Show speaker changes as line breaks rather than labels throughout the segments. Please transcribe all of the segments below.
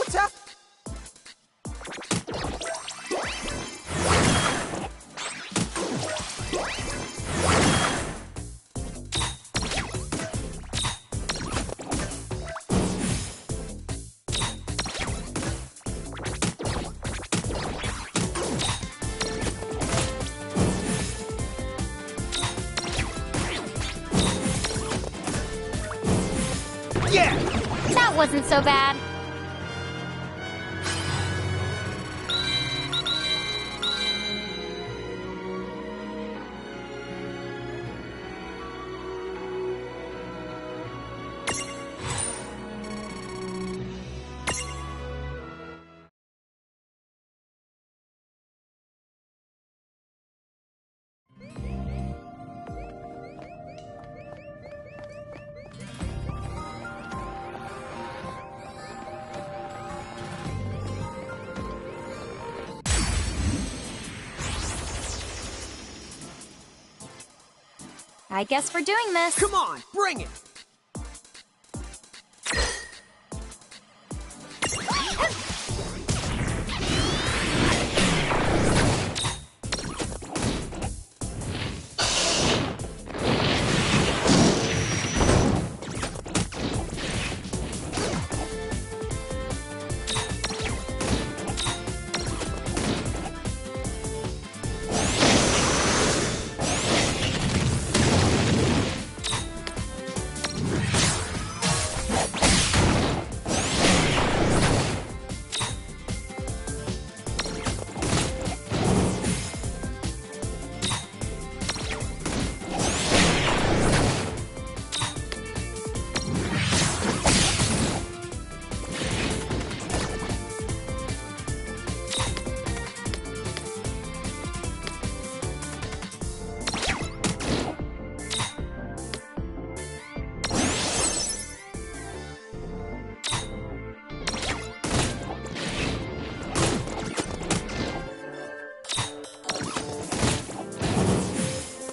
What's up? Yeah!
That wasn't so bad. I guess we're doing this.
Come on, bring it!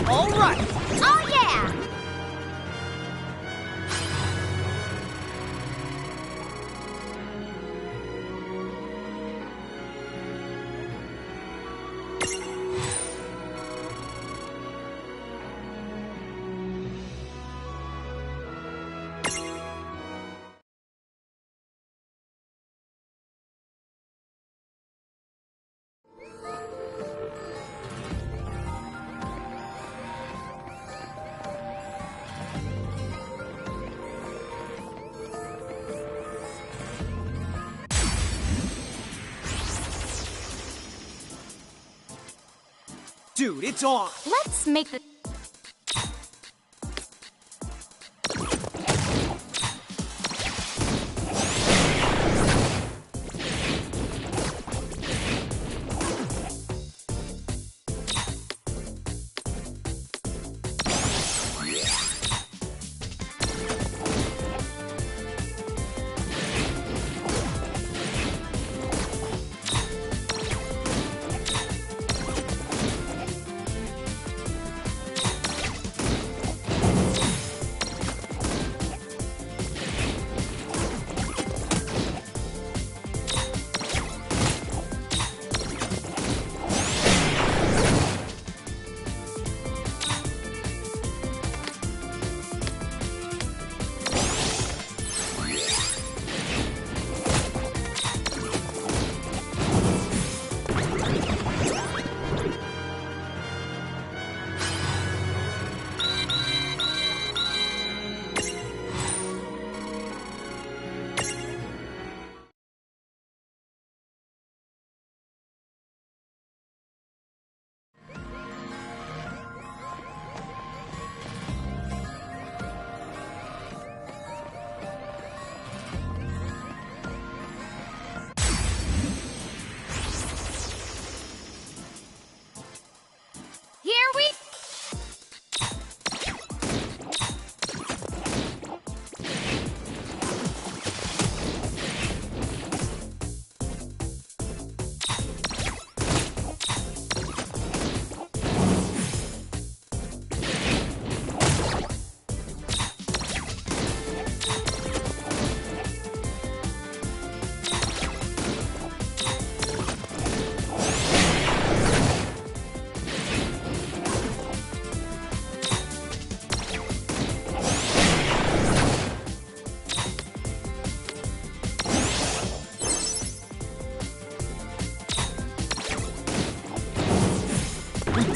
All right!
Oh, yeah!
Dude, it's on!
Let's make the...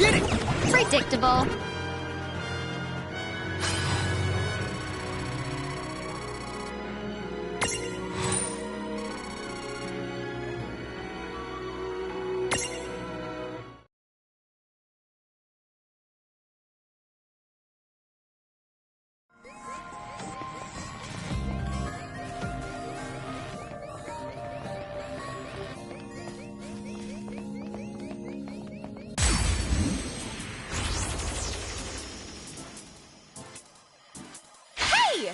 did it!
Predictable. Hey!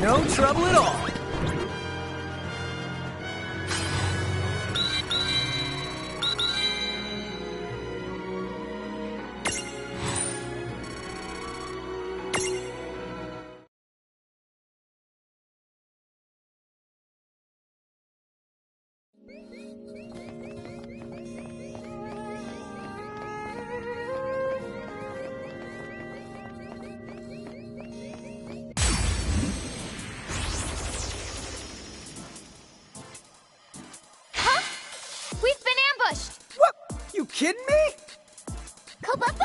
No trouble at all.
Huh? We've been ambushed!
What? You kidding me?
Kaboom!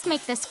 just make this...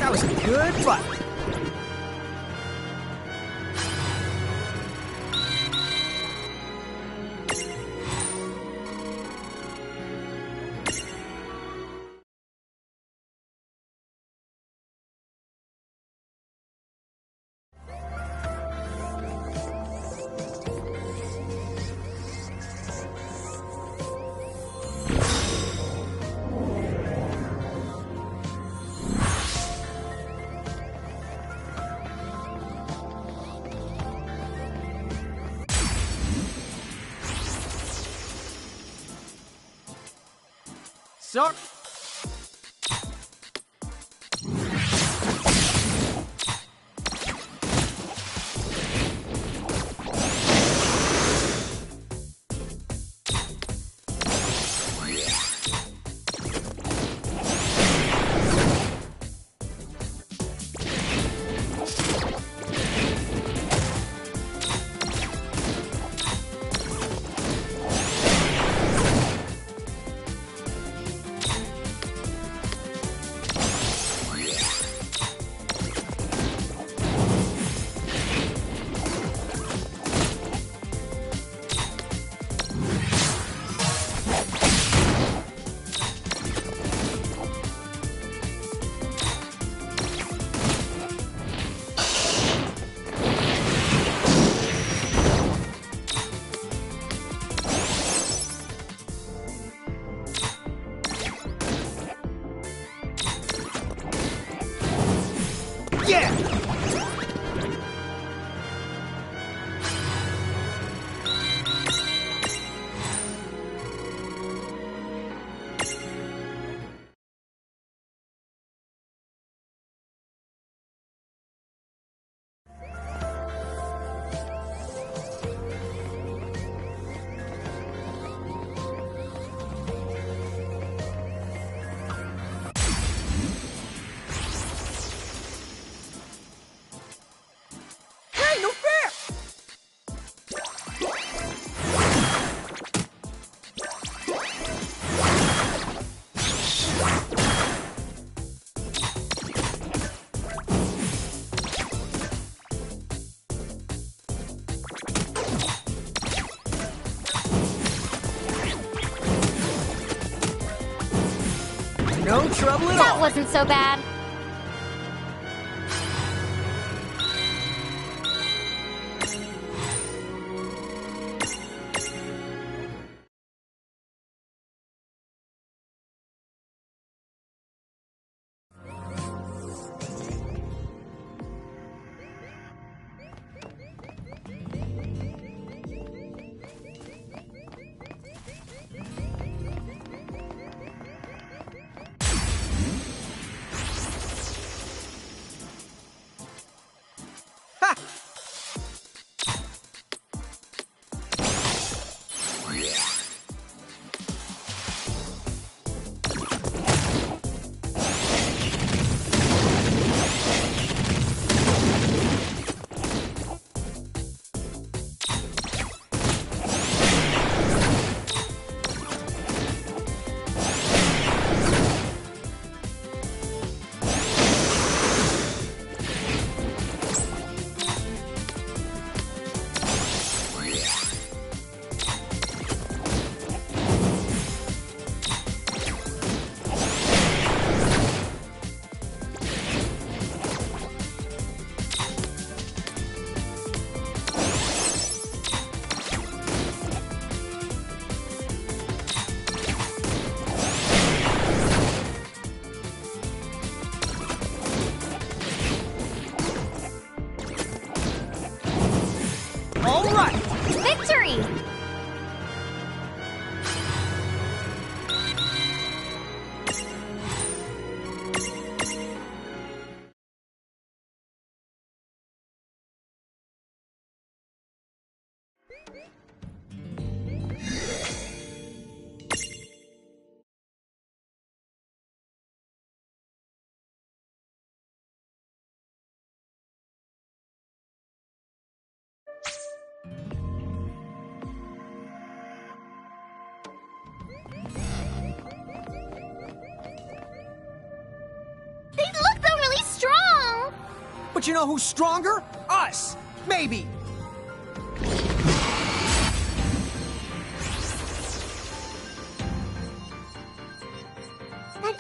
That was a good fight. Sorry. Yeah! Hey, no fair! No trouble at
That
all.
wasn't so bad. They look though really strong!
But you know who's stronger? Us! Maybe!
That...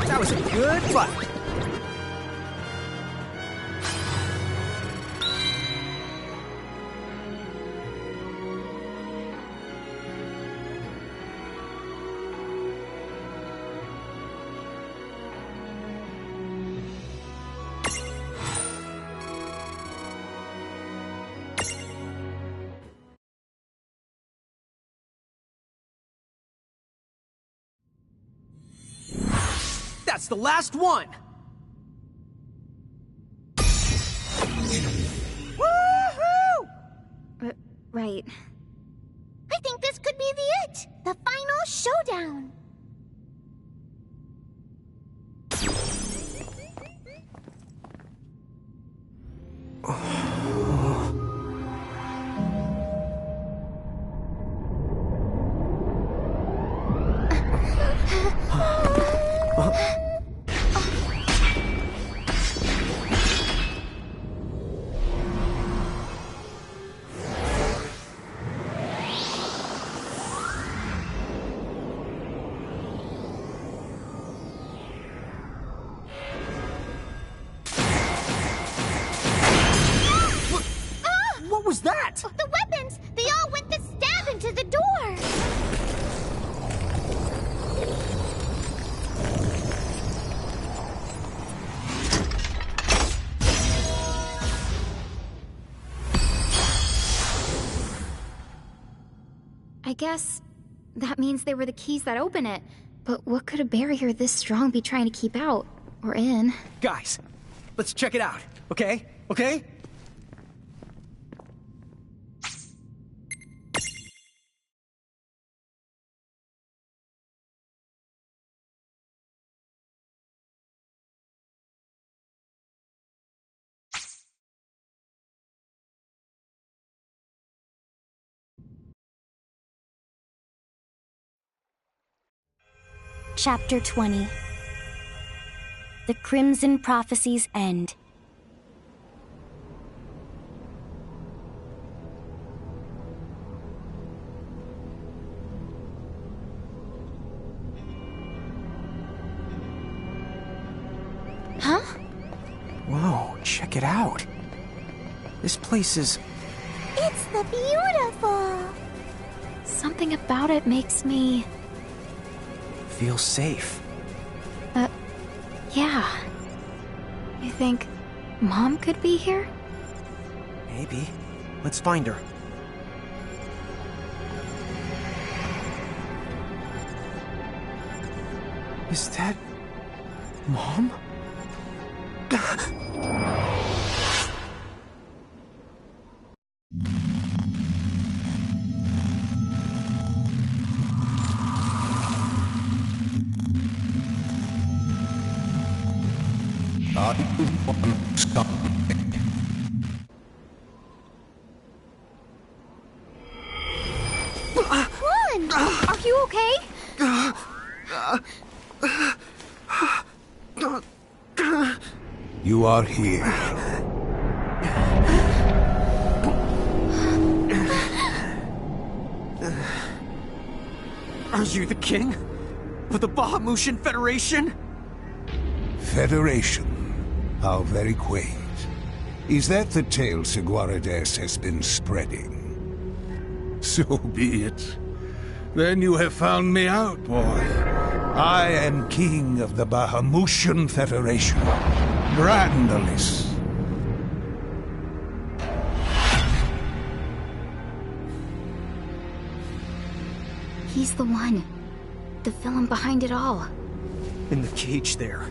That was a good fight. That's the last one! Woohoo!
Right. I think this could be it! The final showdown!
What was that?
The weapons! They all went to stab into the door! I guess that means they were the keys that open it. But what could a barrier this strong be trying to keep out? Or in?
Guys, let's check it out, okay? Okay?
Chapter 20. The Crimson Prophecy's End.
Huh?
Whoa, check it out. This place is...
It's the beautiful!
Something about it makes me...
feel safe.
Yeah. You think Mom could be here?
Maybe. Let's find her. Is that... Mom?
Ron! Are you okay?
You are here.
Are you the king? Of the Bahamutian Federation?
Federation. How very quaint. Is that the tale Seguarides has been spreading? So be it. Then you have found me out, boy. I am king of the Bahamutian Federation, Brandalis.
He's the one. The villain behind it all.
In the cage there.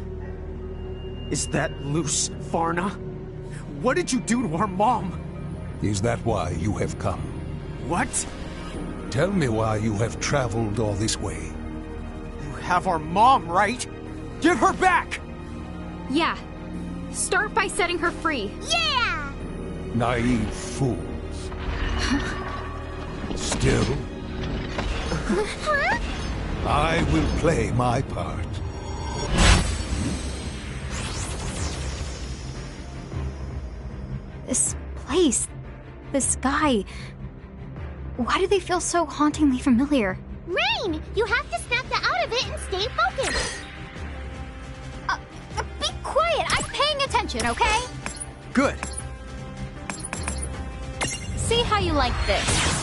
Is that Luce Farna? What did you do to our mom?
Is that why you have come?
What?
Tell me why you have traveled all this way.
You have our mom, right? Give her back!
Yeah. Start by setting her free.
Yeah!
Naive fools. Still, I will play my part.
This place, this guy. Why do they feel so hauntingly familiar?
Rain! You have to snap that out of it and stay focused!
Be quiet! I'm paying attention, okay?
Good.
See how you like this.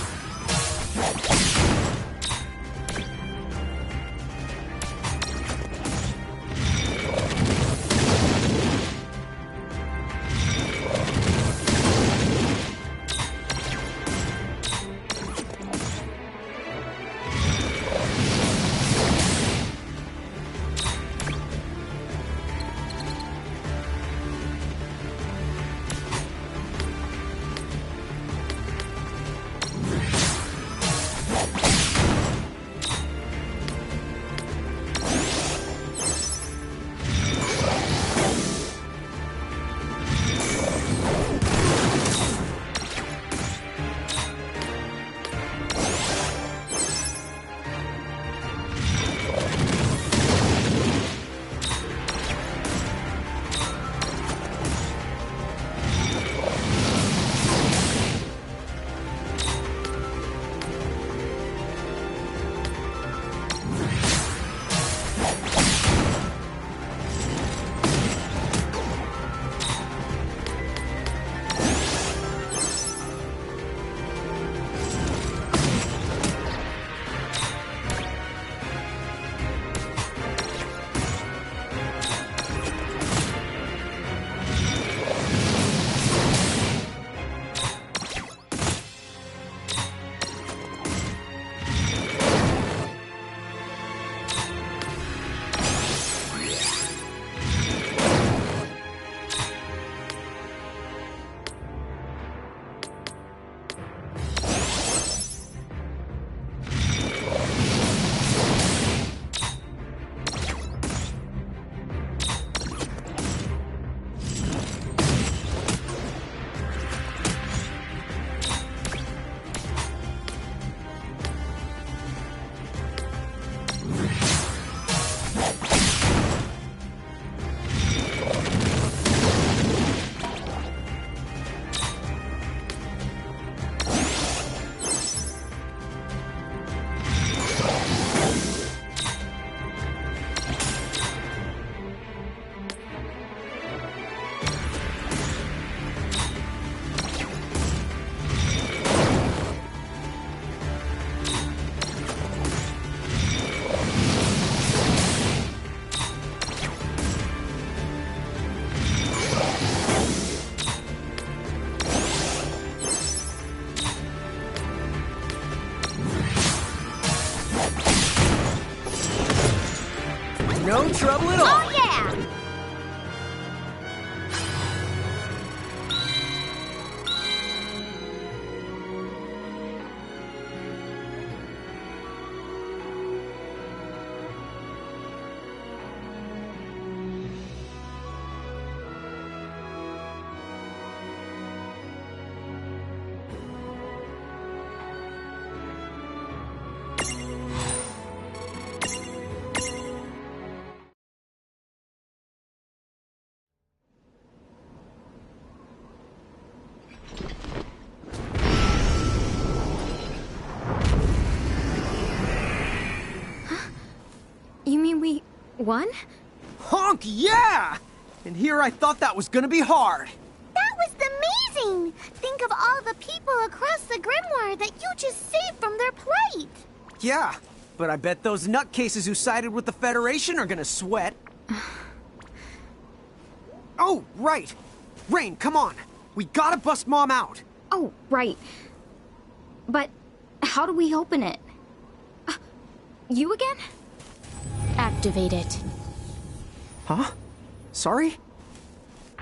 trouble at all.
Oh, yeah!
You mean we won?
Honk, yeah! And here I thought that was gonna be hard.
That was amazing! Think of all the people across the Grimoire that you just saved from their plight!
Yeah, but I bet those nutcases who sided with the Federation are gonna sweat. Oh, right! Rain, come on! We gotta bust Mom out!
Oh, right. But how do we open it? You again?
Activate it.
Huh? Sorry?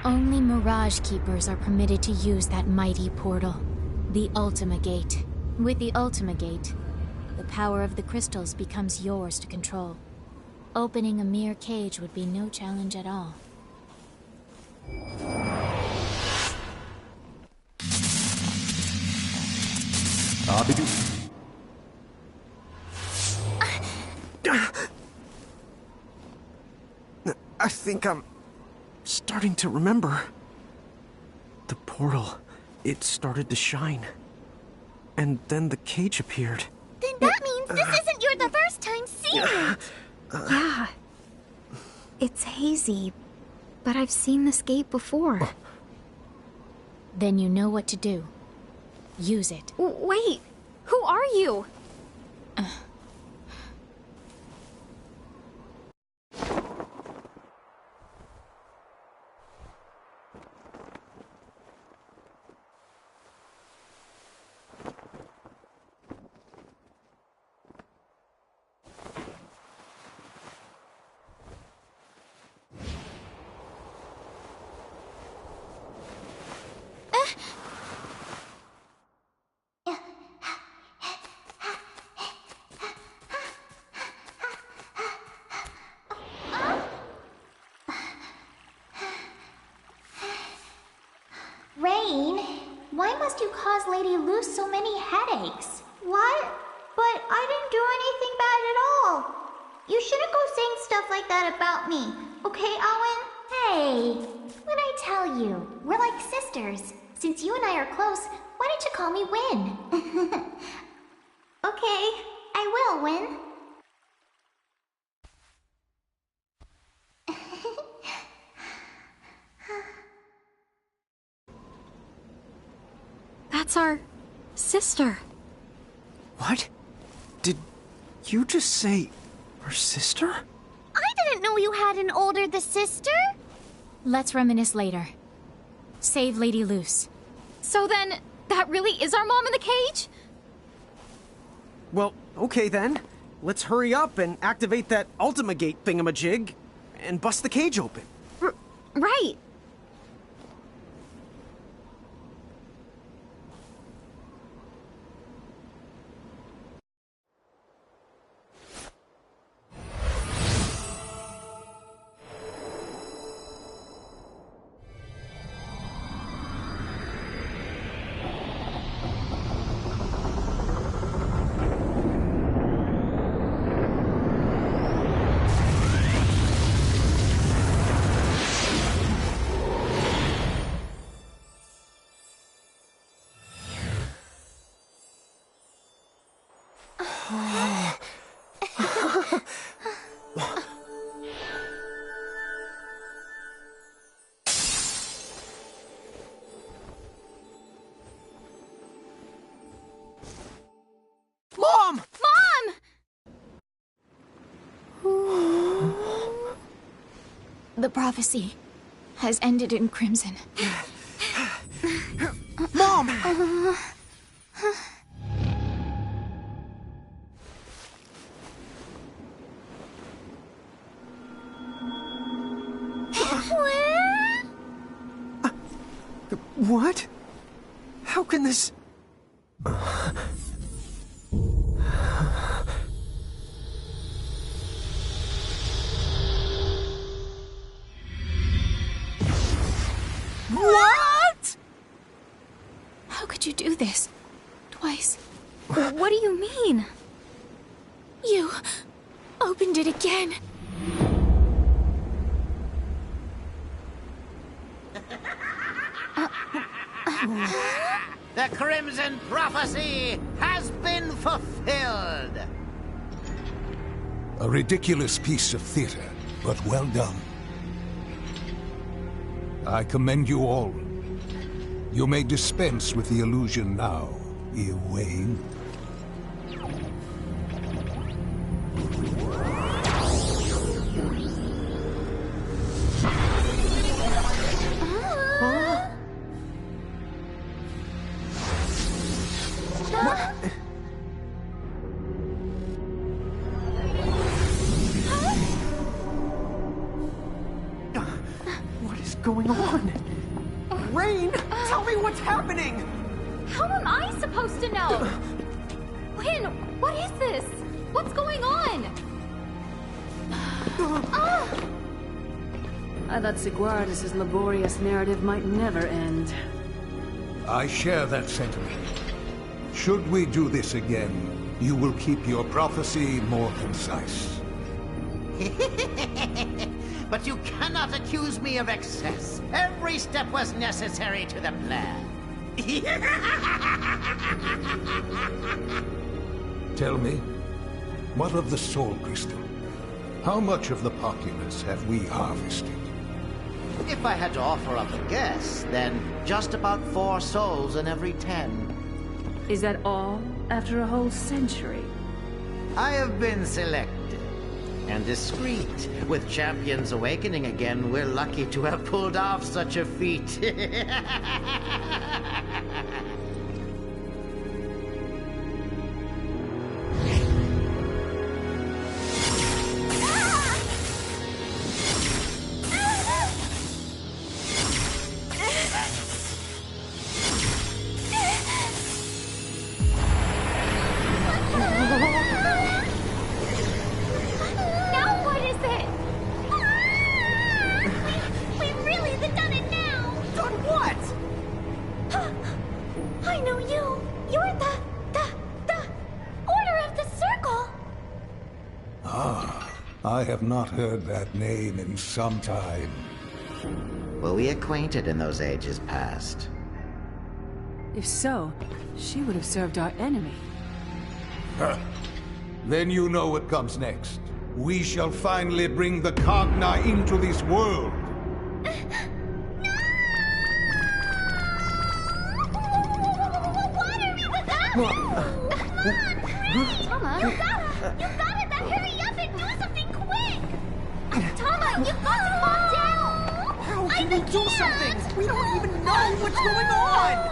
Only Mirage Keepers are permitted to use that mighty portal, the Ultima Gate. With the Ultima Gate, the power of the crystals becomes yours to control. Opening a mere cage would be no challenge at all.
I think I'm starting to remember. The portal, it started to shine. And then the cage appeared.
Then that means this isn't the first time seeing it!
Yeah. It's hazy, but I've seen this gate before.
Then you know what to do. Use it.
Wait! Who are you?
Rain, why must you cause Lady Luce so many headaches? What? But I didn't do anything bad at all. You shouldn't go saying stuff like that about me, okay, Owen? Hey, what'd I tell you? We're like sisters. Since you and I are close, why don't you call me Win? Okay, I will, Win.
That's our sister.
What? Did you just say our sister?
I didn't know you had an older sister.
Let's reminisce later. Save Lady Luce.
So then, that really is our mom in the cage?
Well, okay then. Let's hurry up and activate that Ultima Gate thingamajig and bust the cage open.
Right.
Mom!
Mom!
The prophecy has ended in crimson.
Mom! What? How can this... What?
How could you do this? Twice.
What do you mean?
You opened it again.
The Crimson Prophecy has been fulfilled!
A ridiculous piece of theater, but well done. I commend you all. You may dispense with the illusion now, Egwene.
What is going on? Rain, tell me what's happening!
How am I supposed to know? Lynn, what is this? What's going on?
I thought Sigwardus' laborious narrative might never end.
I share that sentiment. Should we do this again, you will keep your prophecy more concise.
But you cannot accuse me of excess. Every step was necessary to the plan.
Tell me, what of the Soul Crystal? How much of the populace have we harvested?
If I had to offer up a guess, then just about 4 souls in every 10.
Is that all? After a whole century?
I have been selected. And discreet. With Champions awakening again, we're lucky to have pulled off such a feat.
Now what is it? We've really done it now!
Done what?
I know you! You're the Order of the Circle!
I have not heard that name in some time.
Were we acquainted in those ages past?
If so, she would have served our enemy.
Then you know what comes next. We shall finally bring the Cogna into this world.
Tama, you gotta hurry up and do something quick! Tama, you've got to calm down!
How can we do something? We don't even know what's going on!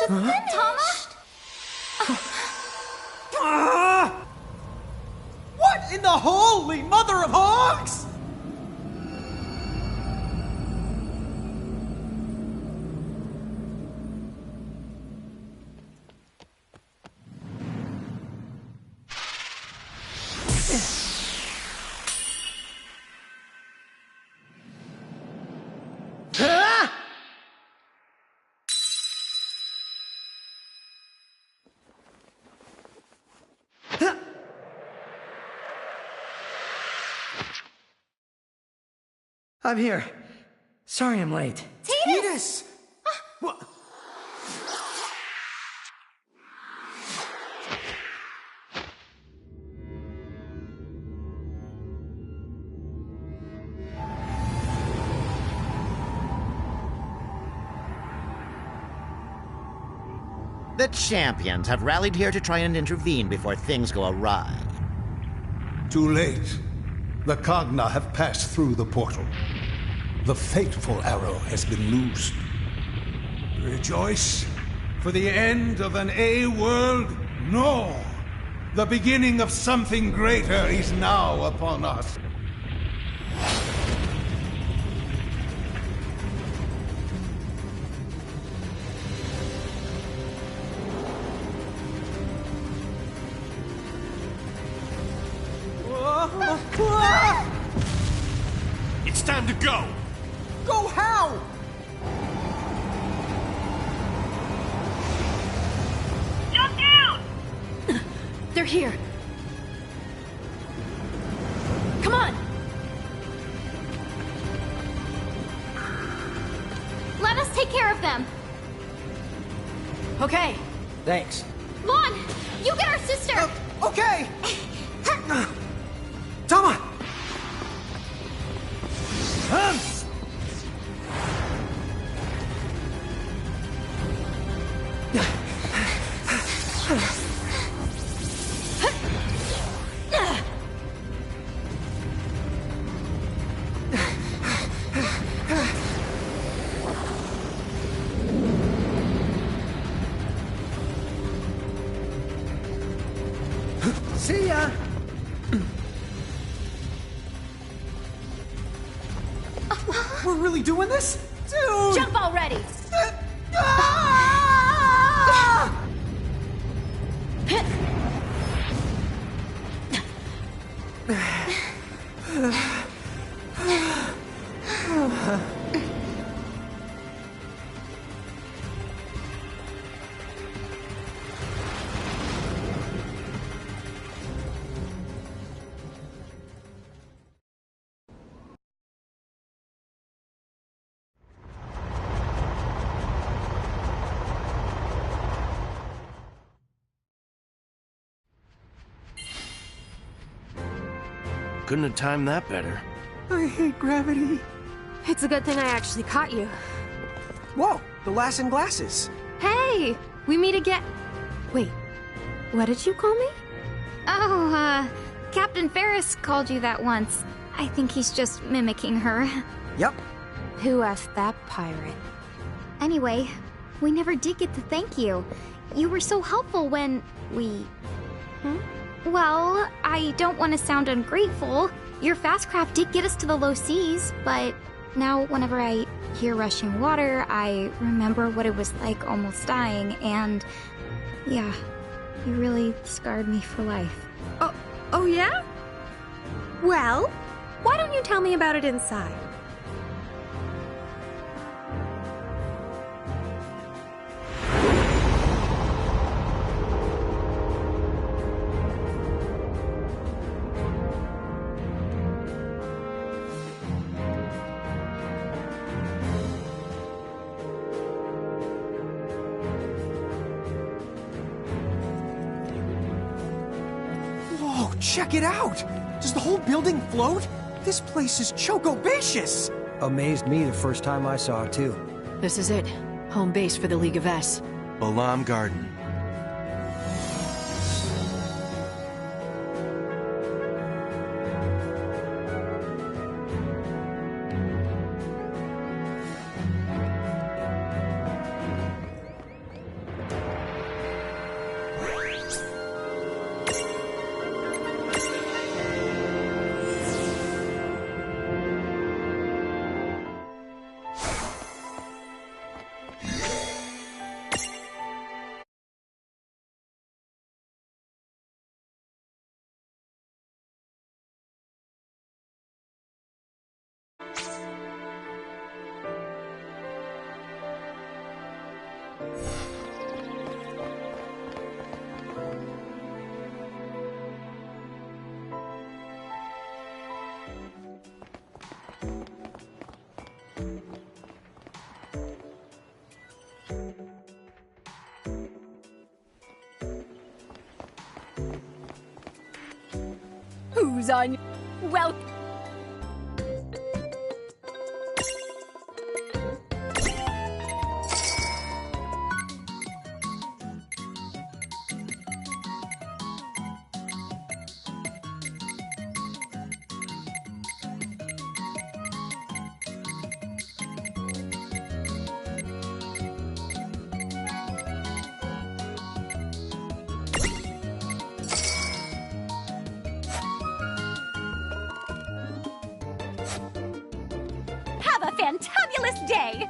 finished!
What in the holy mother of hogs?
I'm here. Sorry I'm late.
Tidus! What?
The champions have rallied here to try and intervene before things go awry.
Too late. The Kagna have passed through the portal. The fateful arrow has been loosed. Rejoice for the end of an A-world? No! The beginning of something greater is now upon us.
It's time to go!
Go how?
Jump down!
They're here. Come on!
Let us take care of them.
Okay.
Thanks.
Vaughn, you get our sister.
Okay! Tama!
See ya!
We're really doing this? Dude!
Jump already!
Couldn't have timed that better.
I hate gravity.
It's a good thing I actually caught you.
Whoa, the lass in glasses.
Hey, we meet again. Wait, what did you call me?
Oh, Captain Ferris called you that once. I think he's just mimicking her.
Yep.
Who asked that pirate?
Anyway, we never did get to thank you. You were so helpful when we... Well, I don't want to sound ungrateful. Your fast craft did get us to the low seas, but now whenever I hear rushing water, I remember what it was like almost dying, and yeah, you really scarred me for life.
Oh yeah? Well, why don't you tell me about it inside?
Whoa, check it out! Does the whole building float? This place is chocobacious!
Amazed me the first time I saw it, too.
This is it. Home base for the League of S.
Balam Garden.
shoes on. Well.
Have a fantabulous day!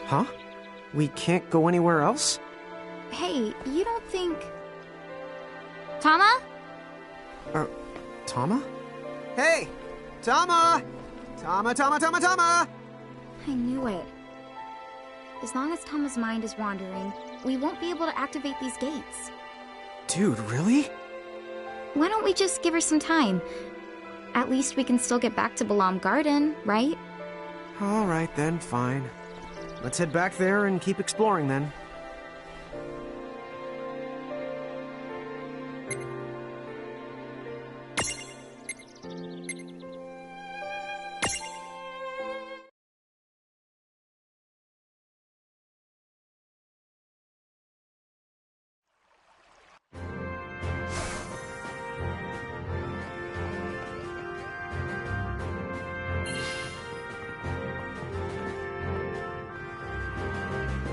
Huh? We can't go anywhere else?
Hey, you don't think... Tama?
Tama? Hey! Tama! Tama!
I knew it. As long as Tama's mind is wandering, we won't be able to activate these gates.
Dude, really?
Why don't we just give her some time? At least we can still get back to Balam Garden, right?
Alright then, fine. Let's head back there and keep exploring then.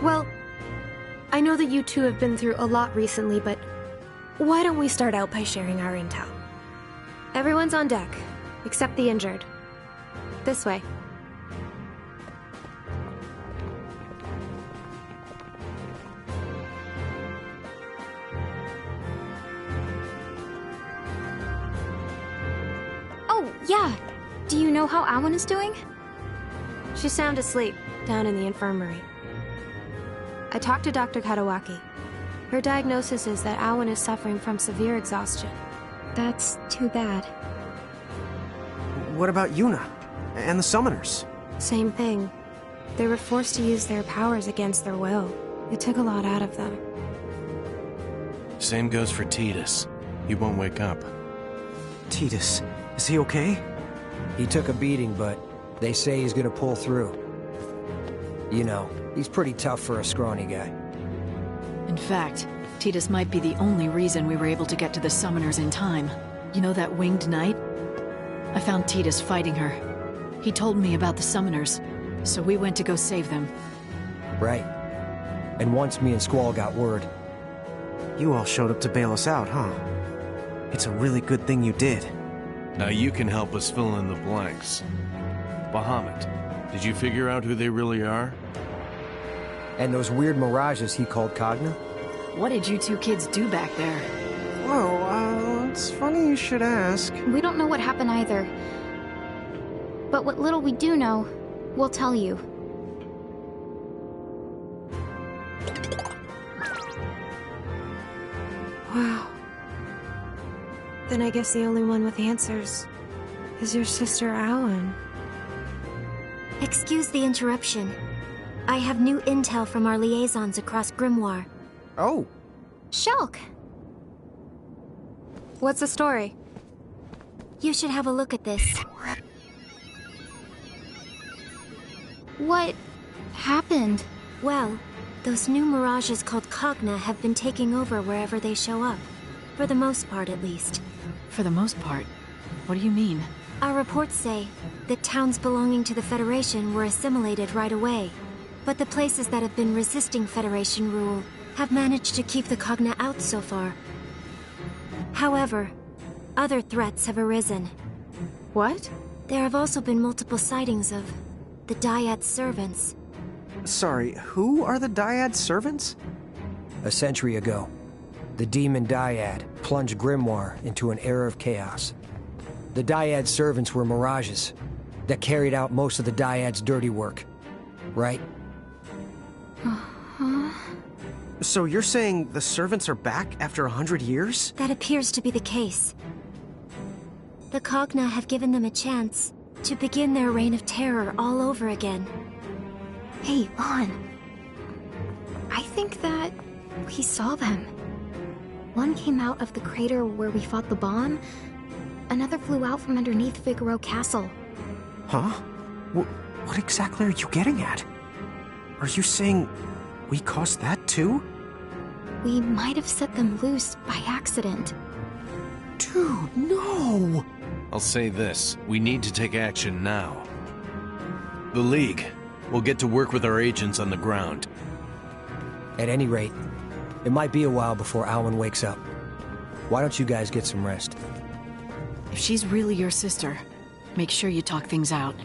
Well, I know that you two have been through a lot recently, but why don't we start out by sharing our intel? Everyone's on deck, except the injured. This way.
Oh, yeah. Do you know how Awan is doing?
She's sound asleep, down in the infirmary. I talked to Dr. Kadawaki. Her diagnosis is that Awan is suffering from severe exhaustion.
That's too bad.
What about Yuna? And the summoners?
Same thing. They were forced to use their powers against their will. It took a lot out of them.
Same goes for Tidus. He won't wake up.
Tidus, is he okay?
He took a beating, but They say he's gonna pull through. You know, he's pretty tough for a scrawny guy.
In fact, Tidus might be the only reason we were able to get to the summoners in time. You know that winged knight? I found Tidus fighting her. He told me about the summoners, so we went to go save them.
Right. And once me and Squall got word...
You all showed up to bail us out, huh? It's a really good thing you did.
Now you can help us fill in the blanks. Bahamut, did you figure out who they really are?
And those weird mirages he called Cogna?
What did you two kids do back there?
Whoa, it's funny you should ask.
We don't know what happened either. But what little we do know, we'll tell you.
Wow. Then I guess the only one with answers is your sister Alan.
Excuse the interruption. I have new intel from our liaisons across Grimoire.
Oh.
Shulk!
What's the story?
You should have a look at this.
What happened?
Well, those new mirages called Cogna have been taking over wherever they show up. For the most part, at least.
For the most part? What do you mean?
Our reports say that towns belonging to the Federation were assimilated right away. But the places that have been resisting Federation rule have managed to keep the Cogna out so far. However, other threats have arisen.
What?
There have also been multiple sightings of the Dyad servants.
Sorry, who are the Dyad servants?
A century ago, the demon Dyad plunged Grimoire into an era of chaos. The Dyad servants were mirages that carried out most of the Dyad's dirty work. Right?
So you're saying the servants are back after 100 years?
That appears to be the case. The Cogna have given them a chance to begin their reign of terror all over again.
Hey, Lon. I think that we saw them. One came out of the crater where we fought the bomb. Another flew out from underneath Figaro Castle.
Huh? What exactly are you getting at? Are you saying we caused that too?
We might have set them loose by accident.
Dude, no!
I'll say this, we need to take action now. The League will get to work with our agents on the ground.
At any rate, it might be a while before Alwyn wakes up. Why don't you guys get some rest?
If she's really your sister, make sure you talk things out.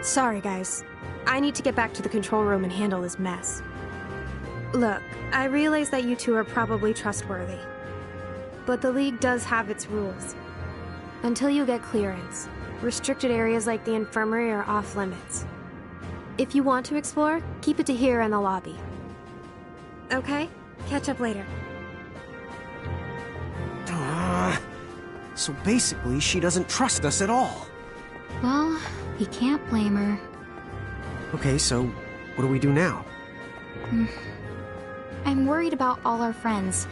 Sorry, guys. I need to get back to the control room and handle this mess. Look, I realize that you two are probably trustworthy. But the League does have its rules. Until you get clearance, restricted areas like the infirmary are off limits. If you want to explore, keep it to here in the lobby. Okay? Catch up later.
So basically, she doesn't trust us at all.
Well, you can't blame her.
Okay, so what do we do now?
I'm worried about all our friends.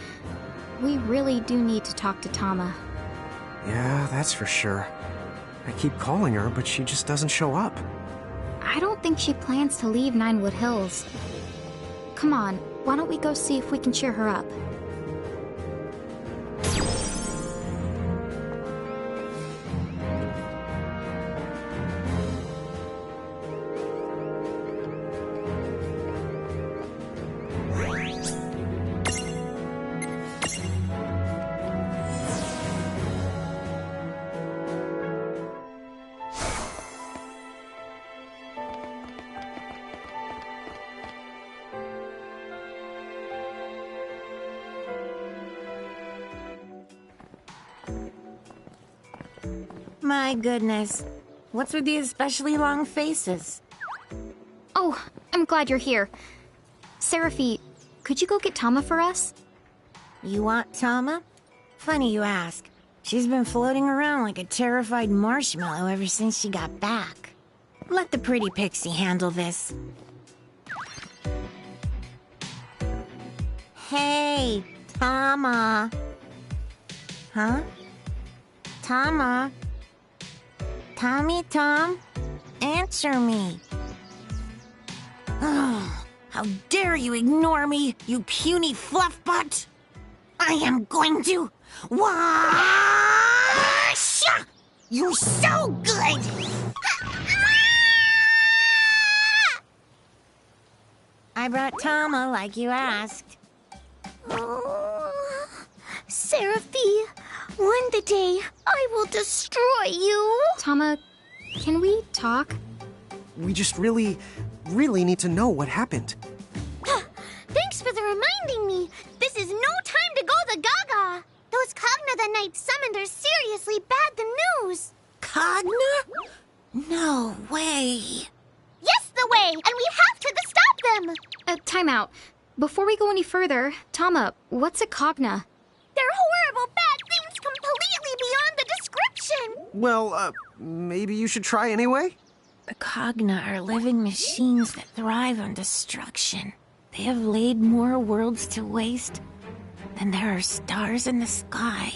We really do need to talk to Tama.
Yeah, that's for sure. I keep calling her, but she just doesn't show up.
I don't think she plans to leave Ninewood Hills. Come on, why don't we go see if we can cheer her up?
My goodness. What's with these especially long faces?
Oh, I'm glad you're here. Seraphi, could you go get Tama for us?
You want Tama? Funny you ask. She's been floating around like a terrified marshmallow ever since she got back. Let the pretty pixie handle this. Hey, Tama. Huh? Tama? Tommy Tom? Answer me. How dare you ignore me, you puny fluff butt! I am going to wash! You're so good! I brought Tama like you asked.
Oh, Seraphi, one the day I will destroy you.
Tama, can we talk?
We just really need to know what happened.
Thanks for the reminding me. This is no time to go the gaga. Those Cogna the Knights summoned are seriously bad the news.
Cogna? No way.
Yes, the way, and we have to stop them.
Time out. Before we go any further, Tama, what's a Cogna?
They're horrible bad things completely beyond the description.
Well, maybe you should try anyway?
The Cogna are living machines that thrive on destruction. They have laid more worlds to waste than there are stars in the sky.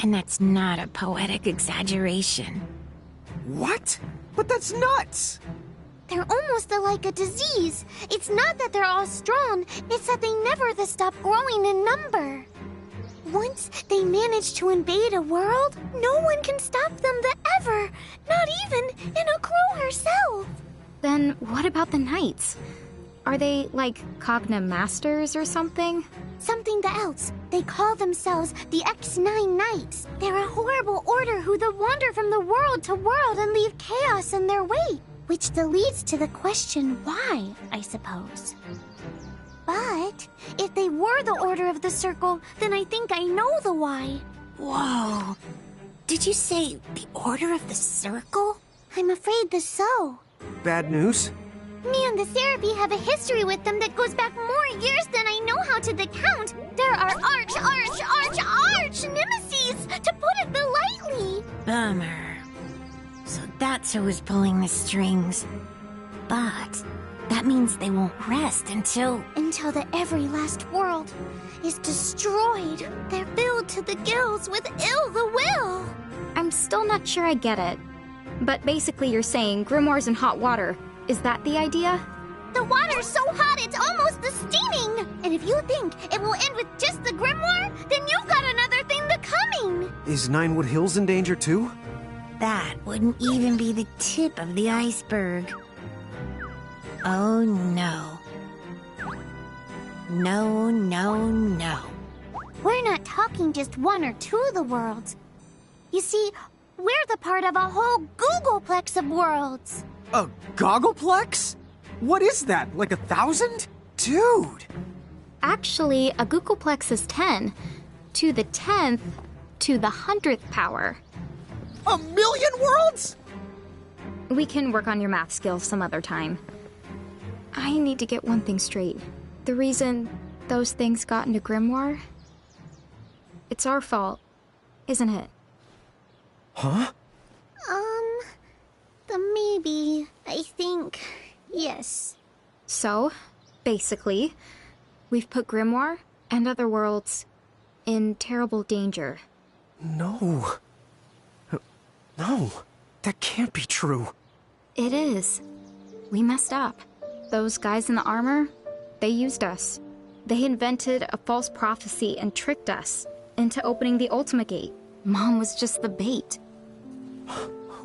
And that's not a poetic exaggeration.
What? But that's nuts!
They're almost like a disease. It's not that they're all strong, it's that they never stop growing in number. Once they manage to invade a world, no one can stop them ever, not even Crow herself.
Then what about the Knights? Are they like Cogna Masters or something?
Something else. They call themselves the X9 Knights. They're a horrible order who wander from the world to world and leave chaos in their wake. Which leads to the question why, I suppose. But if they were the Order of the Circle, then I think I know the why.
Whoa. Did you say the Order of the Circle?
I'm afraid so.
Bad news?
Me and the Seraphi have a history with them that goes back more years than I know how to count. There are arch nemesis, to put it lightly.
Bummer. So that's who was pulling the strings. But that means they won't rest until
the every last world is destroyed. They're filled to the gills with ill the will.
I'm still not sure I get it. But basically you're saying grimoires in hot water. Is that the idea?
The water's so hot it's almost steaming. And if you think it will end with just the grimoire, then you've got another thing coming.
Is Ninewood Hills in danger too?
That wouldn't even be the tip of the iceberg. Oh no. No, no, no.
We're not talking just one or two of the worlds. You see, we're the part of a whole Googleplex of worlds.
A Goggleplex? What is that, like 1,000? Dude!
Actually, a Googleplex is 10. To the 10th, to the 100th power.
1,000,000 worlds?!
We can work on your math skills some other time. I need to get one thing straight. The reason those things got into Grimoire? It's our fault, isn't it?
Huh?
Maybe. I think. Yes.
So, basically, we've put Grimoire and other worlds in terrible danger.
No. No. That can't be true.
It is. We messed up. Those guys in the armor, they used us. They invented a false prophecy and tricked us into opening the Ultima Gate. Mom was just the bait.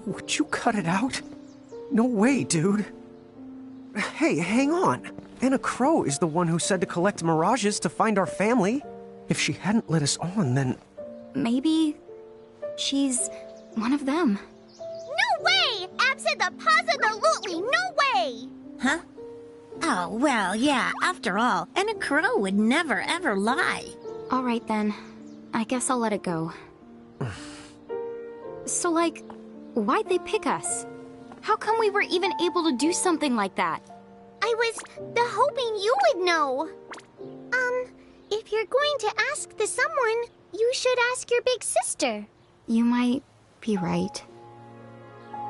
Would you cut it out? No way, dude. Hey, hang on. Anna Crow is the one who said to collect mirages to find our family. If she hadn't let us on, then...
Maybe she's one of them.
No way! Abso-the-positively no way!
Huh? Oh, well, yeah, after all, Anna Crow would never ever lie.
All right then. I guess I'll let it go. So, like, why'd they pick us? How come we were even able to do something like that?
I was hoping you would know. If you're going to ask the someone, you should ask your big sister.
You might be right.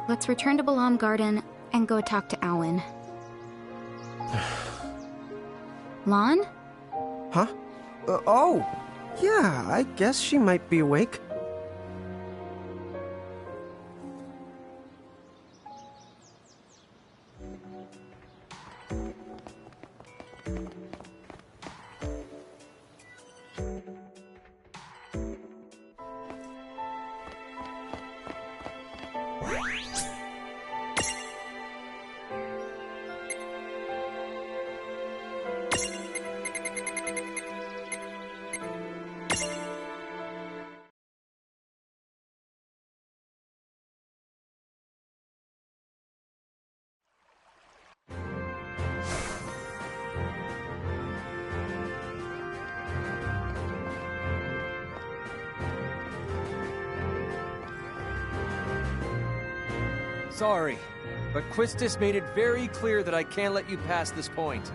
Let's return to Balam Garden and go talk to Alan. Lon?
Huh? Oh! Yeah, I guess she might be awake.
Sorry, but Quistis made it very clear that I can't let you pass this point.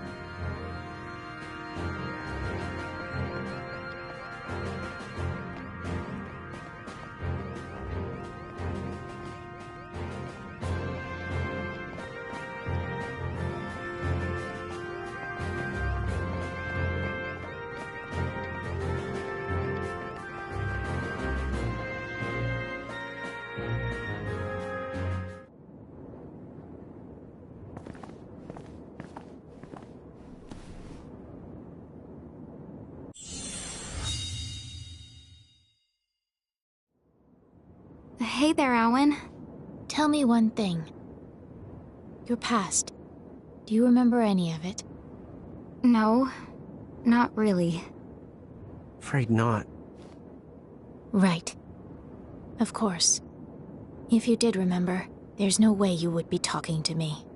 Hey there, Awen.
Tell me one thing. Your past. Do you remember any of it?
No, not really.
Afraid not.
Right. Of course. If you did remember, there's no way you would be talking to me.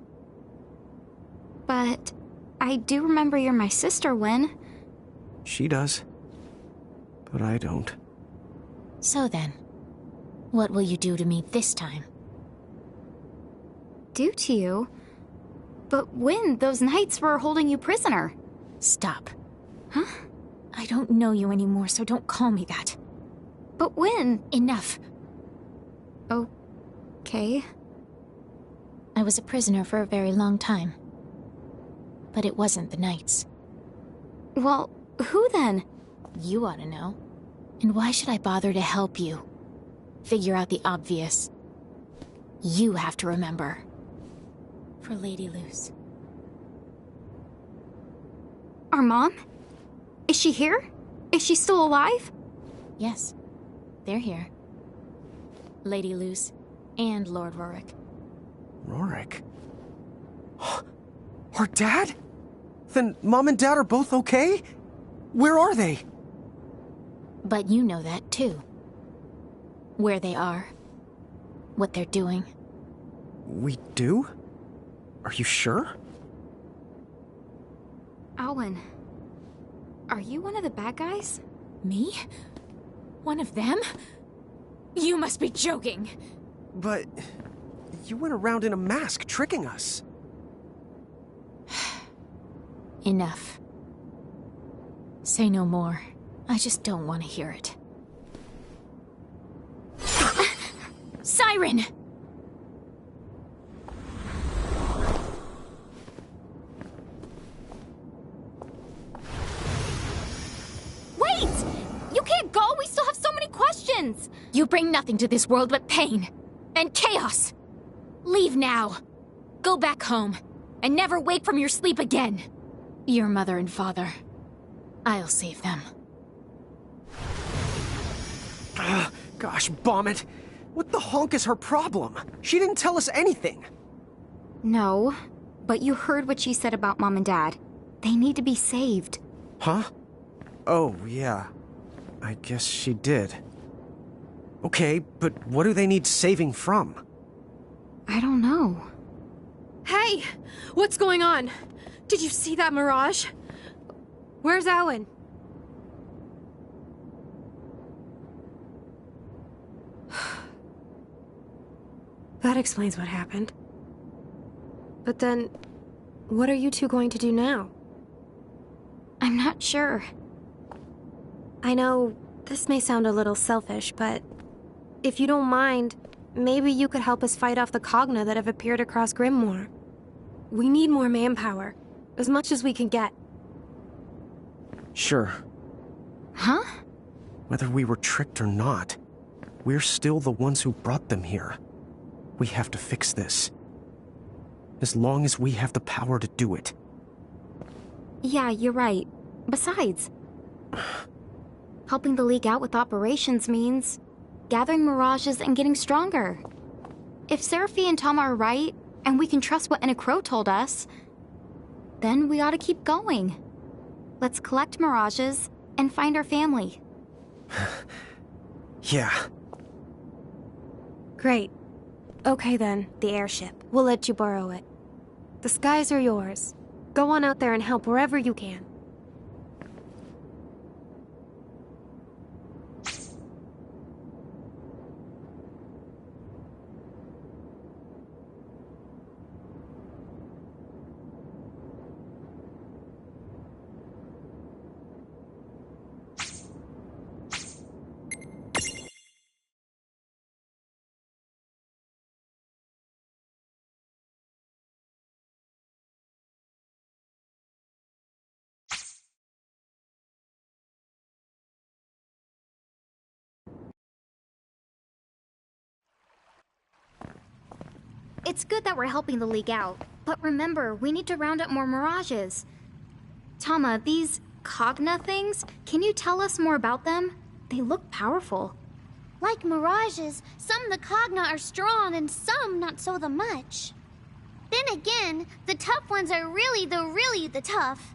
But I do remember you're my sister, Wen.
She does. But I don't.
So then, what will you do to me this time?
Do to you? But when those knights were holding you prisoner?
Stop.
Huh?
I don't know you anymore, so don't call me that.
But when?
Enough.
Okay.
I was a prisoner for a very long time. But it wasn't the knights.
Well, who then?
You ought to know. And why should I bother to help you? Figure out the obvious. You have to remember. For Lady Luce.
Our mom? Is she here? Is she still alive?
Yes. They're here. Lady Luce and Lord Rorik.
Rorik? Our dad? Then Mom and Dad are both okay? Where are they?
But you know that too. Where they are. What they're doing.
We do? Are you sure?
Awen, are you one of the bad guys?
Me? One of them? You must be joking.
But you went around in a mask tricking us.
Enough. Say no more. I just don't want to hear it. Siren!
Wait! You can't go! We still have so many questions!
You bring nothing to this world but pain. And chaos! Leave now. Go back home. And never wake from your sleep again. Your mother and father. I'll save them.
Gosh, bomb it. What the honk is her problem? She didn't tell us anything.
No, but you heard what she said about Mom and Dad. They need to be saved.
Huh? Oh, yeah. I guess she did. Okay, but what do they need saving from?
I don't know.
Hey! What's going on? Did you see that mirage? Where's Awen? That explains what happened. But then, what are you two going to do now?
I'm not sure.
I know this may sound a little selfish, but if you don't mind, maybe you could help us fight off the Cogna that have appeared across Grimoire. We need more manpower, as much as we can get.
Sure.
Huh?
Whether we were tricked or not, we're still the ones who brought them here. We have to fix this. As long as we have the power to do it.
Yeah, you're right. Besides, helping the League out with operations means gathering mirages and getting stronger. If Seraphi and Tama are right, and we can trust what Enna Crow told us, then we ought to keep going. Let's collect mirages and find our family.
Yeah.
Great. Okay then, the airship. We'll let you borrow it. The skies are yours. Go on out there and help wherever you can.
It's good that we're helping the League out, but remember, we need to round up more mirages. Tama, these Cogna things, can you tell us more about them? They look powerful.
Like mirages, some of the Cogna are strong and some not so the much. Then again, the tough ones are really the tough.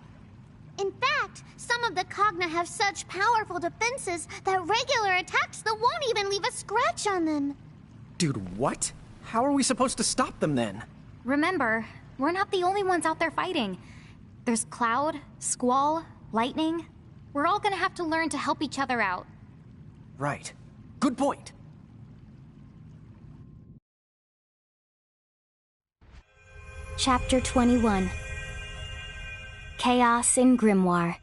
In fact, some of the Cogna have such powerful defenses that regular attacks that won't even leave a scratch on them.
Dude, what? How are we supposed to stop them then?
Remember, we're not the only ones out there fighting. There's Cloud, Squall, Lightning. We're all gonna have to learn to help each other out.
Right. Good point.
Chapter 21. Chaos in Grimoire.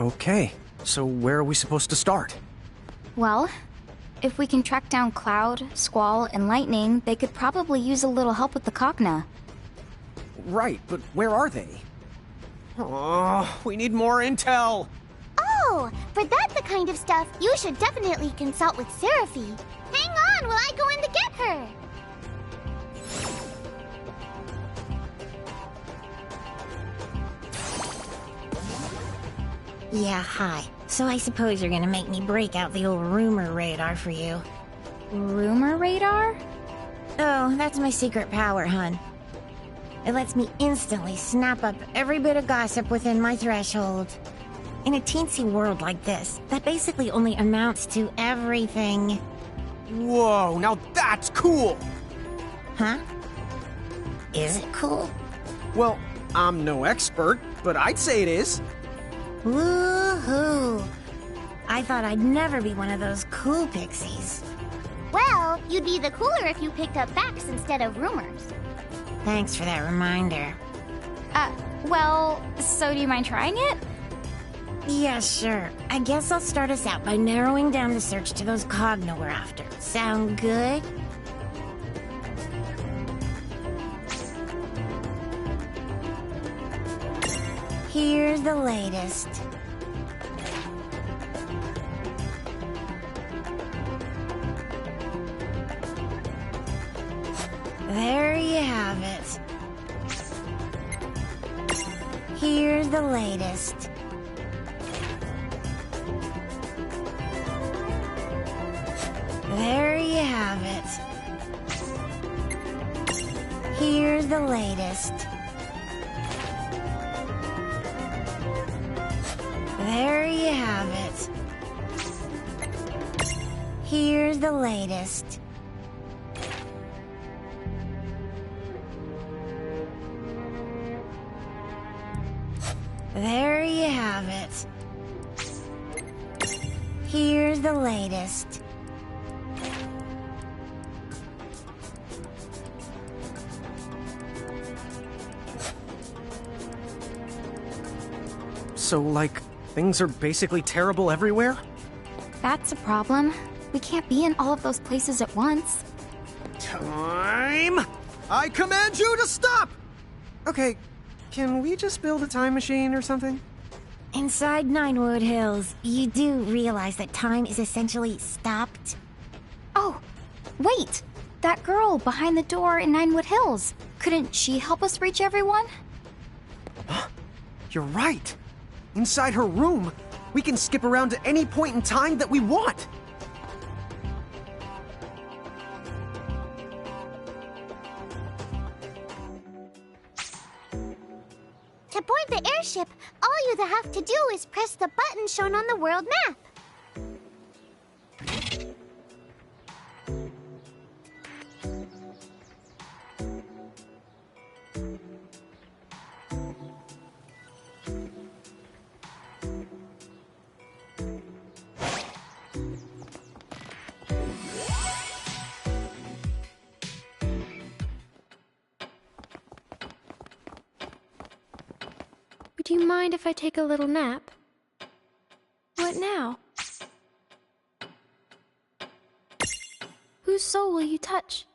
Okay, so where are we supposed to start?
Well, if we can track down Cloud, Squall, and Lightning, they could probably use a little help with the Cogna.
Right, but where are they? Oh, we need more intel!
Oh, for that the kind of stuff you should definitely consult with Seraphi. Hang on while I go in to get her!
Yeah, hi. So I suppose you're gonna make me break out the old rumor radar for you.
Rumor radar?
Oh, that's my secret power, hun. It lets me instantly snap up every bit of gossip within my threshold. In a teensy world like this, that basically only amounts to everything.
Whoa, now that's cool!
Huh? Is it cool?
Well, I'm no expert, but I'd say it is.
Woohoo! I thought I'd never be one of those cool pixies.
Well, you'd be the cooler if you picked up facts instead of rumors.
Thanks for that reminder.
Well, so do you mind trying it?
Yeah, sure. I guess I'll start us out by narrowing down the search to those Cogna we're after. Sound good? Here's the latest. There you have it. Here's the latest. There you have it. Here's the latest. There you have it. Here's the latest. There you have it. Here's the latest.
So, like, things are basically terrible everywhere?
That's a problem. We can't be in all of those places at once.
Time! I command you to stop! Okay, can we just build a time machine or something?
Inside Ninewood Hills, you do realize that time is essentially stopped?
Oh, wait! That girl behind the door in Ninewood Hills. Couldn't she help us reach everyone?
You're right. Inside her room, we can skip around to any point in time that we want.
To board the airship, all you have to do is press the button shown on the world map.
Do you mind if I take a little nap? What now? Whose soul will you touch?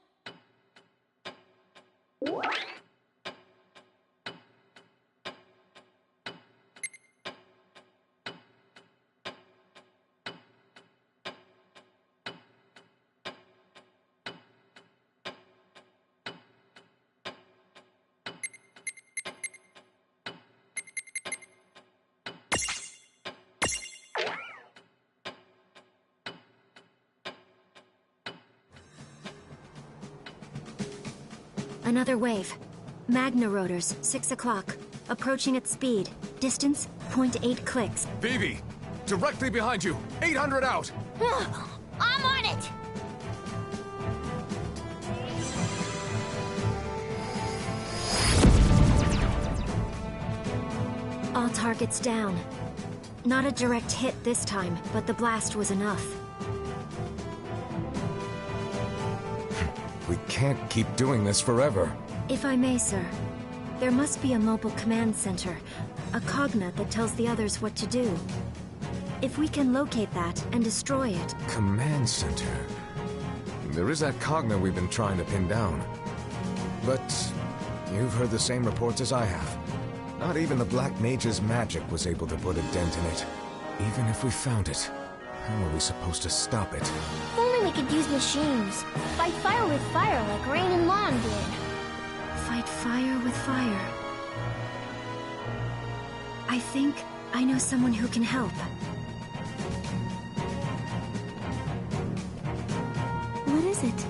Another wave. Magna rotors, 6 o'clock. Approaching at speed. Distance, 0.8 clicks.
Vivi! Directly behind you! 800 out!
I'm on it!
All targets down. Not a direct hit this time, but the blast was enough.
We can't keep doing this forever.
If I may, sir. There must be a mobile command center. A cognate that tells the others what to do. If we can locate that and destroy it...
Command center. There is that cognate we've been trying to pin down. But you've heard the same reports as I have. Not even the Black Mage's magic was able to put a dent in it. Even if we found it, how are we supposed to stop it?
If only we could use machines. Fight fire with fire like Rain and Lawn did.
Fight fire with fire. I think I know someone who can help.
What is it?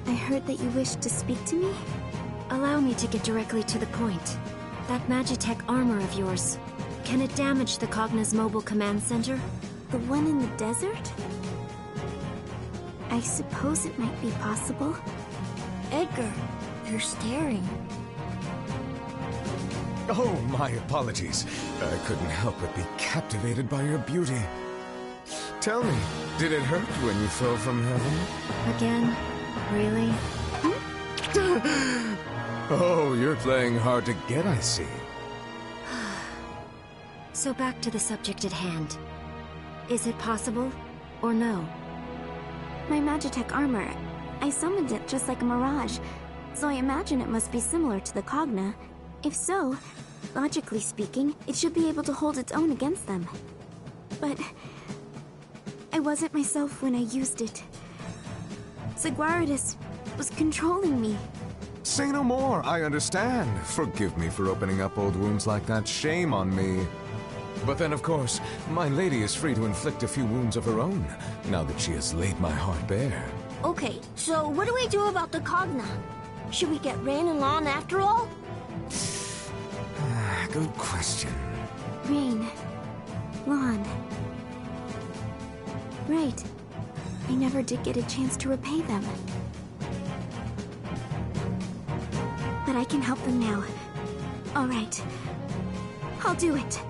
I heard that you wished to speak to me?
Allow me to get directly to the point. That Magitech armor of yours, can it damage the Cogna's mobile command center?
The one in the desert? I suppose it might be possible.
Edgar, you're staring.
Oh, my apologies. I couldn't help but be captivated by your beauty. Tell me, did it hurt when you fell from heaven?
Again? Really?
Oh, you're playing hard to get, I see.
So back to the subject at hand. Is it possible, or no?
My Magitech armor, I summoned it just like a mirage, so I imagine it must be similar to the Cogna. If so, logically speaking, it should be able to hold its own against them. But I wasn't myself when I used it. Zagwaridis was controlling me.
Say no more, I understand. Forgive me for opening up old wounds like that. Shame on me. But then, of course, my lady is free to inflict a few wounds of her own, now that she has laid my heart bare.
Okay, so what do we do about the Cogna? Should we get Rain and Lawn after all?
Good question.
Rain. Lawn. Right. I never did get a chance to repay them. But I can help them now. All right. I'll do it.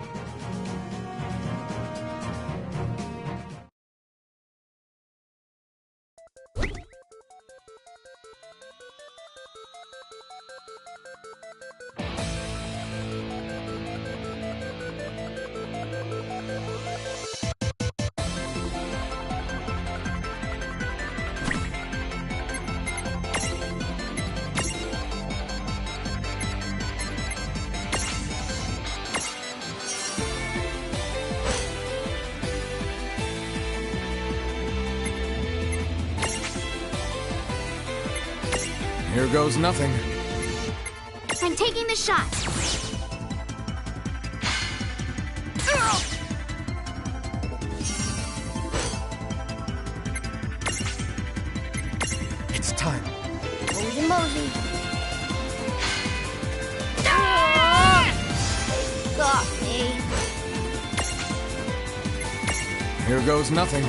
Here goes nothing.
I'm taking the shot.
It's time.
Mosey, Mosey. Got me.
Here goes nothing.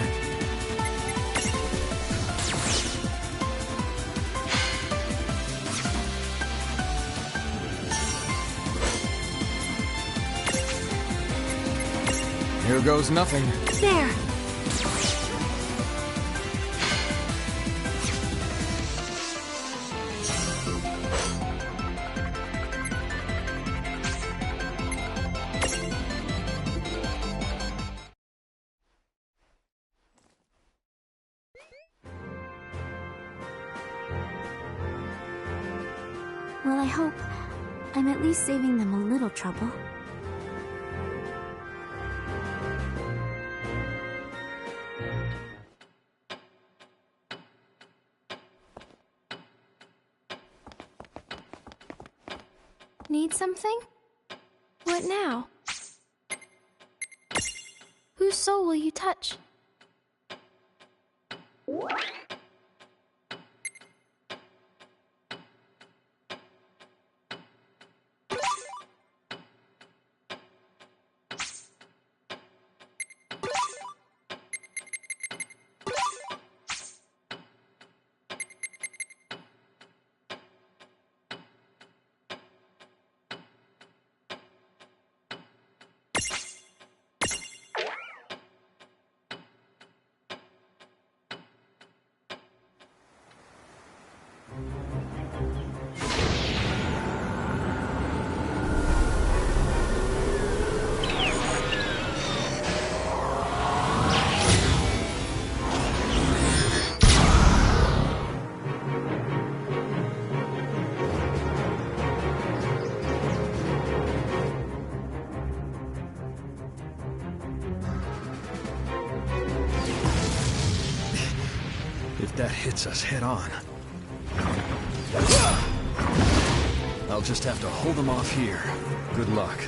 Here goes nothing.
There.
Well, I hope I'm at least saving them a little trouble.
Need something? What now? Whose soul will you touch?
That hits us head on. I'll just have to hold them off here. Good luck.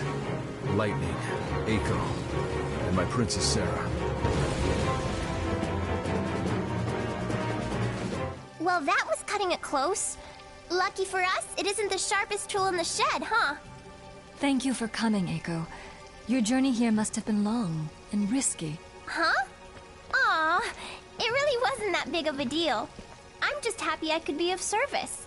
Lightning, Eiko, and my Princess Sarah.
Well, that was cutting it close. Lucky for us, it isn't the sharpest tool in the shed, huh?
Thank you for coming, Eiko. Your journey here must have been long and risky.
Huh? Aw, it really wasn't that big of a deal. I'm just happy I could be of service.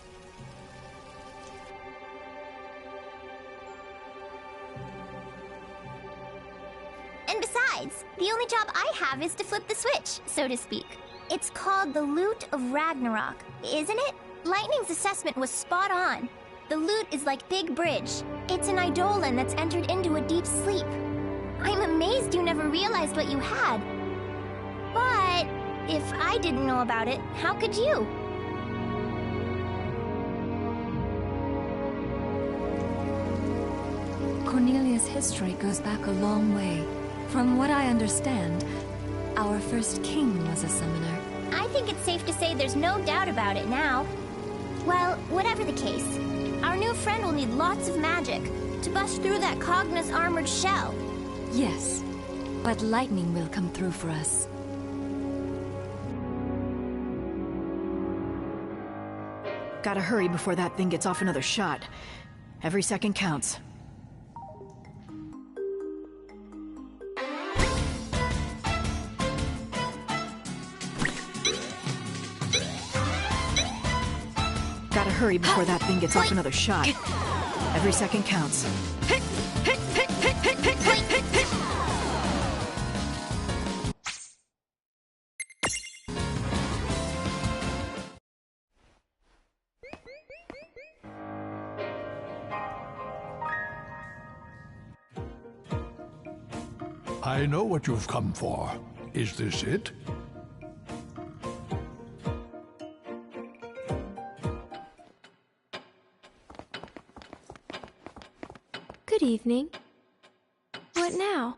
And besides, the only job I have is to flip the switch, so to speak. It's called the Lute of Ragnarok, isn't it? Lightning's assessment was spot on. The lute is like Big Bridge. It's an eidolon that's entered into a deep sleep. I'm amazed you never realized what you had. But if I didn't know about it, how could you?
Cornelia's history goes back a long way. From what I understand, our first king was a summoner.
I think it's safe to say there's no doubt about it now. Well, whatever the case, our new friend will need lots of magic to bust through that Cogna's armored shell.
Yes, but lightning will come through for us.
Gotta hurry before that thing gets off another shot. Every second counts. Gotta hurry before that thing gets off another shot. Every second counts.
I know what you've come for. Is this it?
Good evening. What now?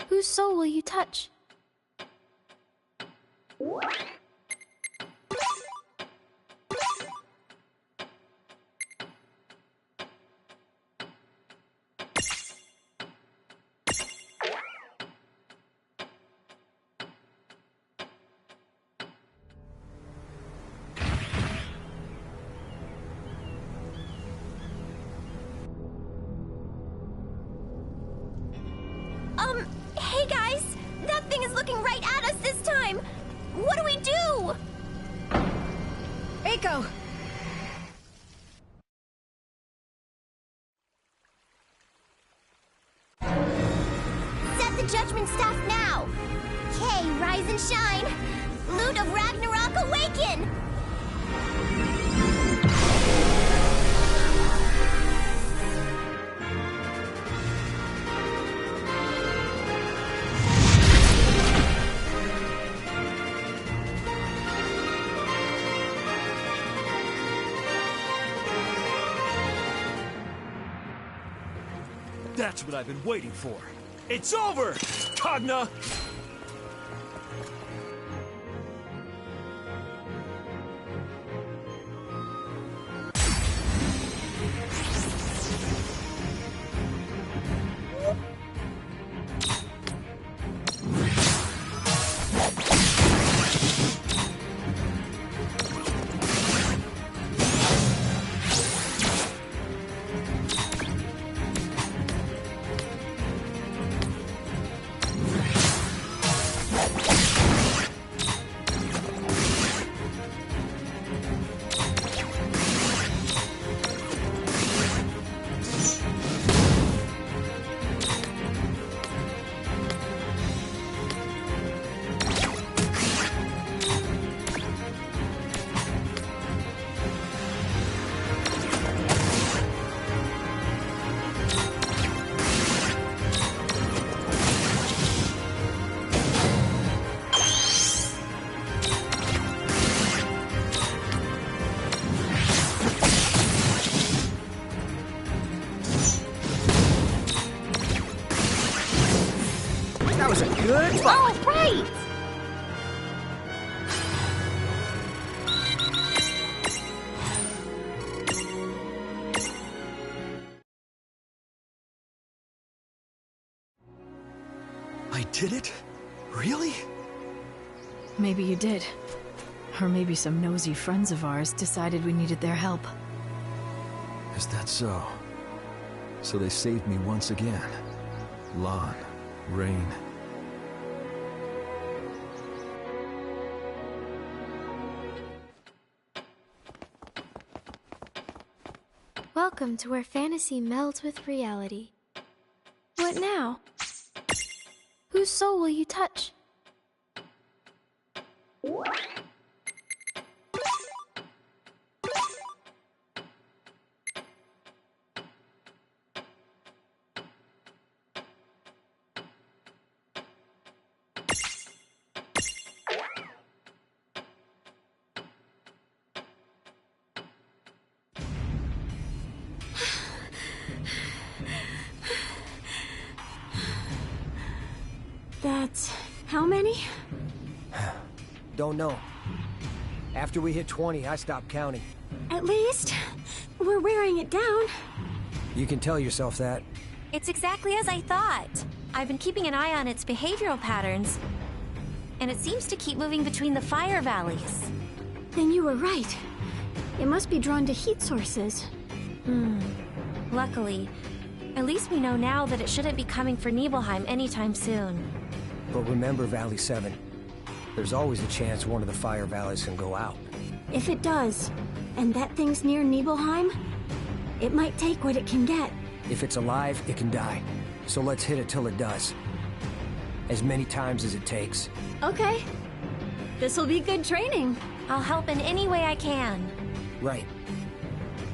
Whose soul will you touch?
Hey guys! That thing is looking right at us this time! What do we do?
Eiko!
Set the judgment staff now! Kay, rise and shine! Lute of Ragnarok, awaken!
That's what I've been waiting for. It's over, Cogna!
That was a good fight.
Oh, right!
I did it? Really?
Maybe you did. Or maybe some nosy friends of ours decided we needed their help.
Is that so? So they saved me once again. Lan, Rain.
Welcome to where fantasy melds with reality. What now? Whose soul will you touch? That's how many?
Don't know. After we hit 20, I stopped counting.
At least we're wearing it down.
You can tell yourself that.
It's exactly as I thought. I've been keeping an eye on its behavioral patterns. And it seems to keep moving between the fire valleys.
Then you were right. It must be drawn to heat sources.
Luckily, at least we know now that it shouldn't be coming for Nibelheim anytime soon.
But remember Valley 7. There's always a chance one of the fire valleys can go out.
If it does, and that thing's near Nibelheim, it might take what it can get.
If it's alive, it can die. So let's hit it till it does. As many times as it takes.
Okay. This'll be good training.
I'll help in any way I can.
Right.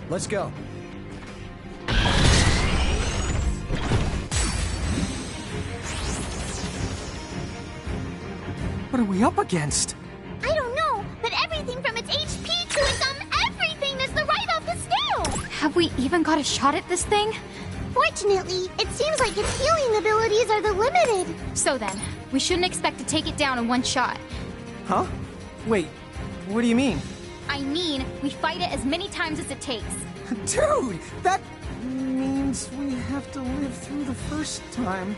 Let's go.
What are we up against?
I don't know, but everything from its HP to its everything is the right off the scale!
Have we even got a shot at this thing?
Fortunately, it seems like its healing abilities are the limited.
So then, we shouldn't expect to take it down in one shot.
Huh? Wait, what do you mean?
I mean, we fight it as many times as it takes.
Dude, that means we have to live through the first time.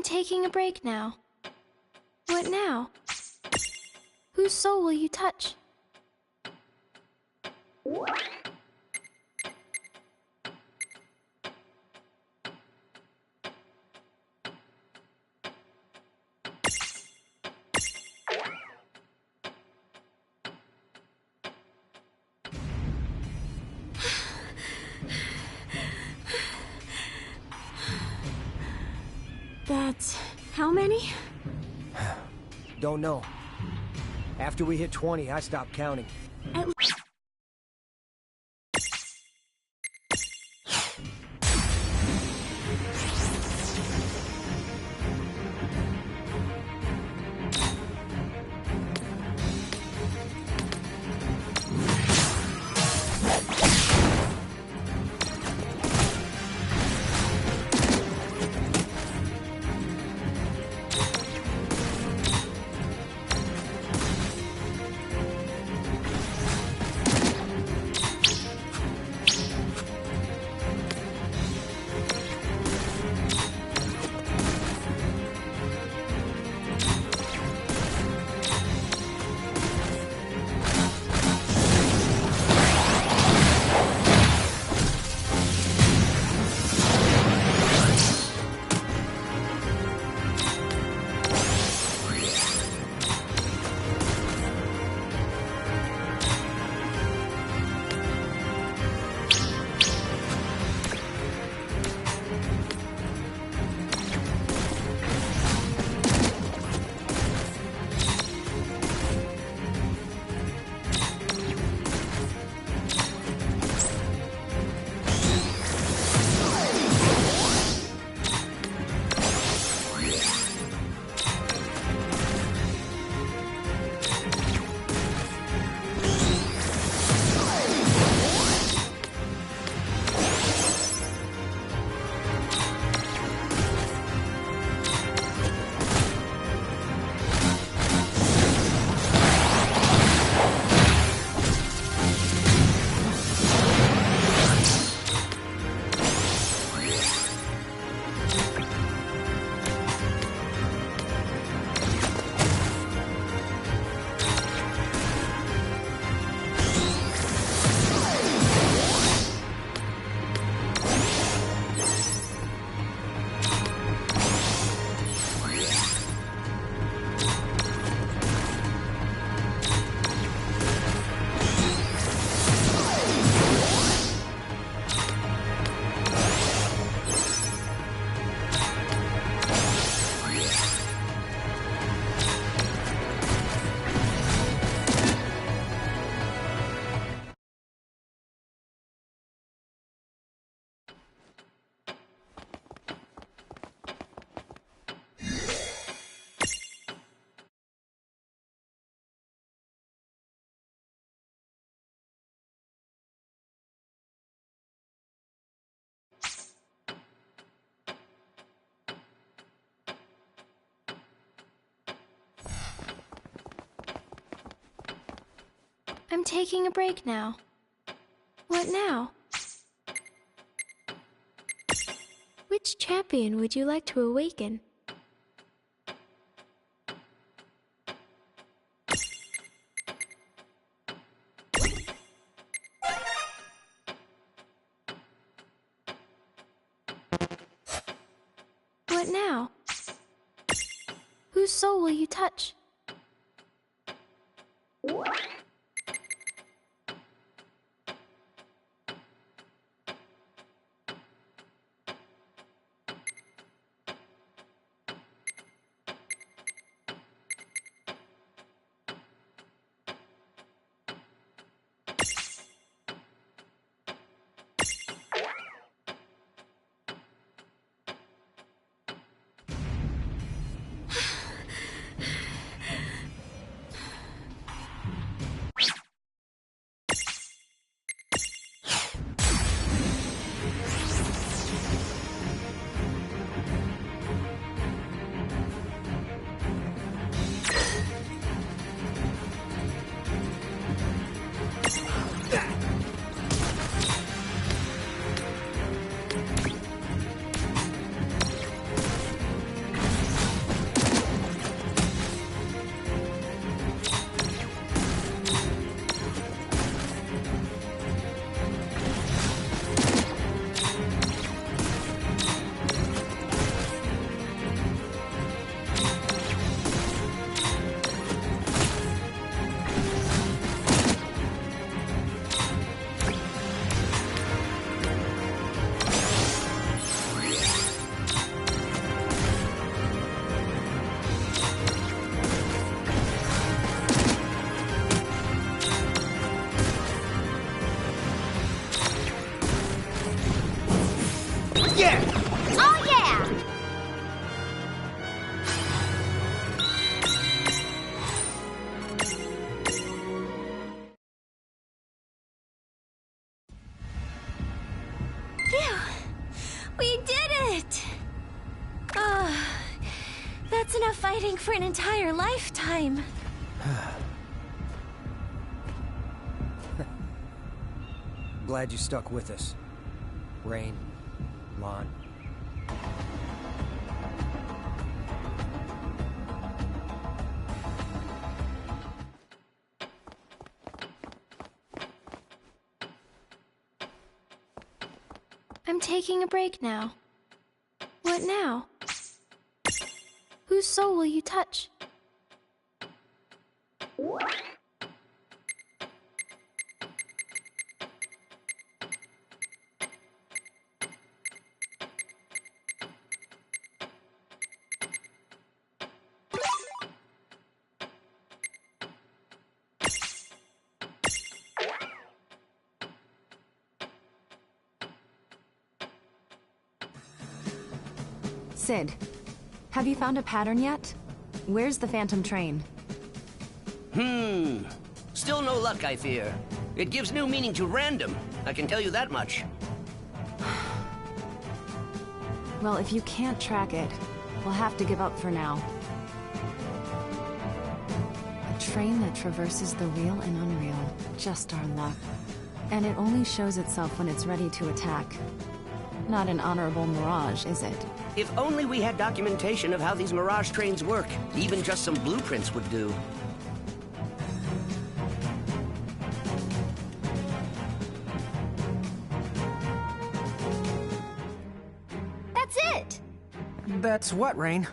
taking a break now. What now? Whose soul will you touch? That's how many?
Don't know. After we hit 20, I stopped counting.
At I'm taking a break now. What now? Which champion would you like to awaken? What now? Whose soul will you touch?
That's enough fighting for an entire lifetime.
Glad you stuck with us. Rain, Lon.
I'm taking a break now. What now? Whose soul will you touch?
Sid, have you found a pattern yet? Where's the Phantom train?
Still no luck, I fear. It gives new meaning to random, I can tell you that much.
Well, if you can't track it, we'll have to give up for now. A train that traverses the real and unreal. Just our luck. And it only shows itself when it's ready to attack. Not an honorable mirage, is it?
If only we had documentation of how these Mirage trains work. Even just some blueprints would do.
That's it!
That's what, Rain?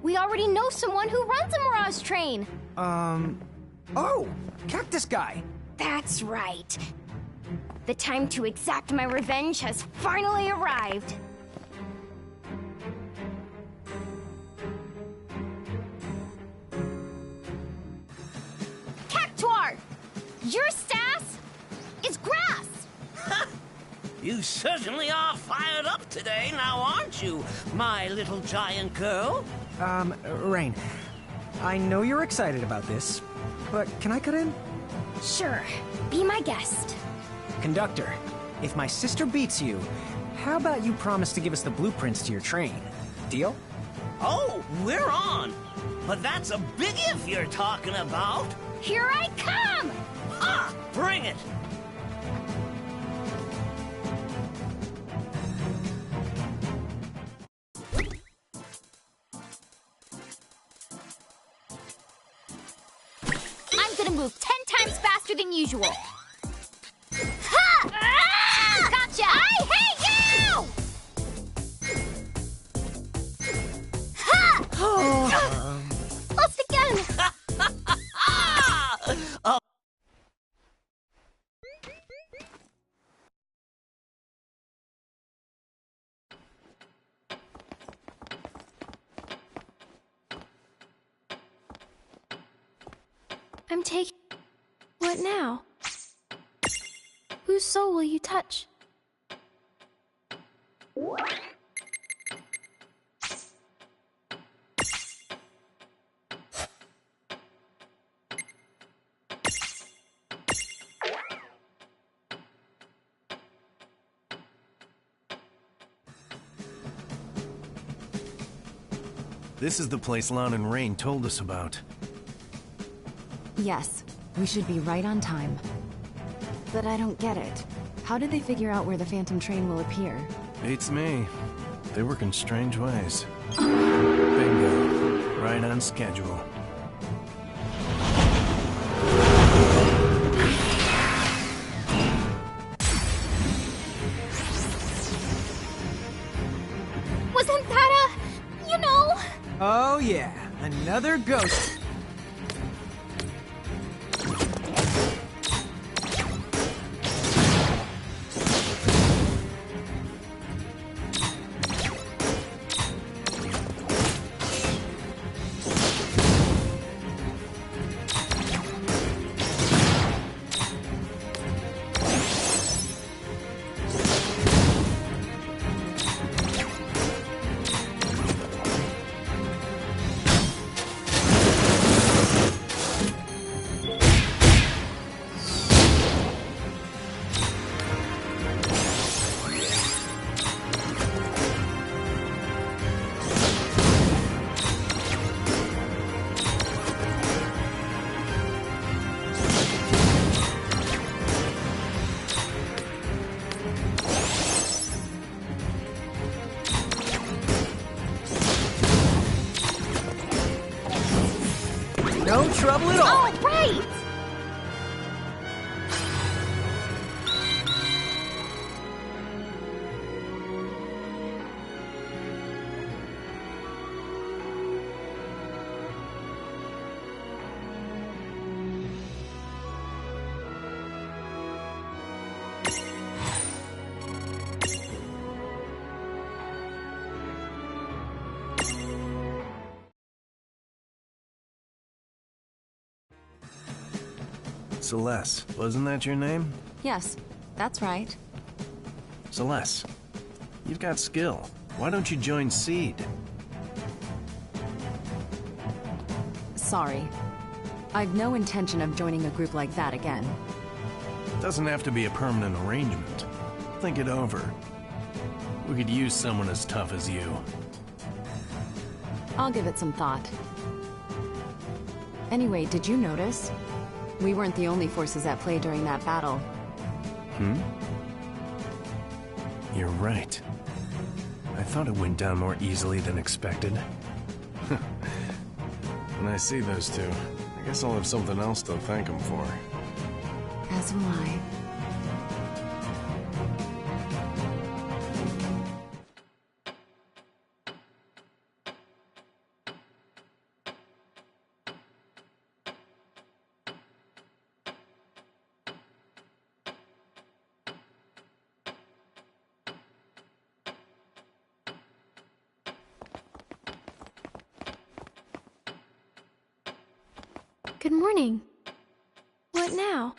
We already know someone who runs a Mirage train!
Oh! Cactus Guy!
That's right. The time to exact my revenge has finally arrived. Cactuar! Your sass is grass!
You certainly are fired up today, now aren't you, my little giant girl?
Rain, I know you're excited about this, but can I cut in?
Sure, be my guest.
Conductor, if my sister beats you, how about you promise to give us the blueprints to your train? Deal?
Oh, we're on! But that's a big if you're talking about!
Here I come!
Ah, bring it!
I'm gonna move 10 times faster than usual. Ha! Ah! Gotcha! I hate you! Ha! Lost again!
I'm taking... What now? Whose soul will you touch?
This is the place Lon and Rain told us about.
Yes, we should be right on time. But I don't get it. How did they figure out where the Phantom train will appear?
Beats me. They work in strange ways. Bingo. Right on schedule.
Wasn't that you know?
Oh yeah, another ghost. No trouble at all.
Oh, right!
Celeste, wasn't that your name?
Yes, that's right.
Celeste, you've got skill. Why don't you join Seed?
Sorry. I've no intention of joining a group like that again.
Doesn't have to be a permanent arrangement. Think it over. We could use someone as tough as you.
I'll give it some thought. Anyway, did you notice? We weren't the only forces at play during that battle.
You're right. I thought it went down more easily than expected. When I see those two, I guess I'll have something else to thank them for.
As will I.
Good morning. What now?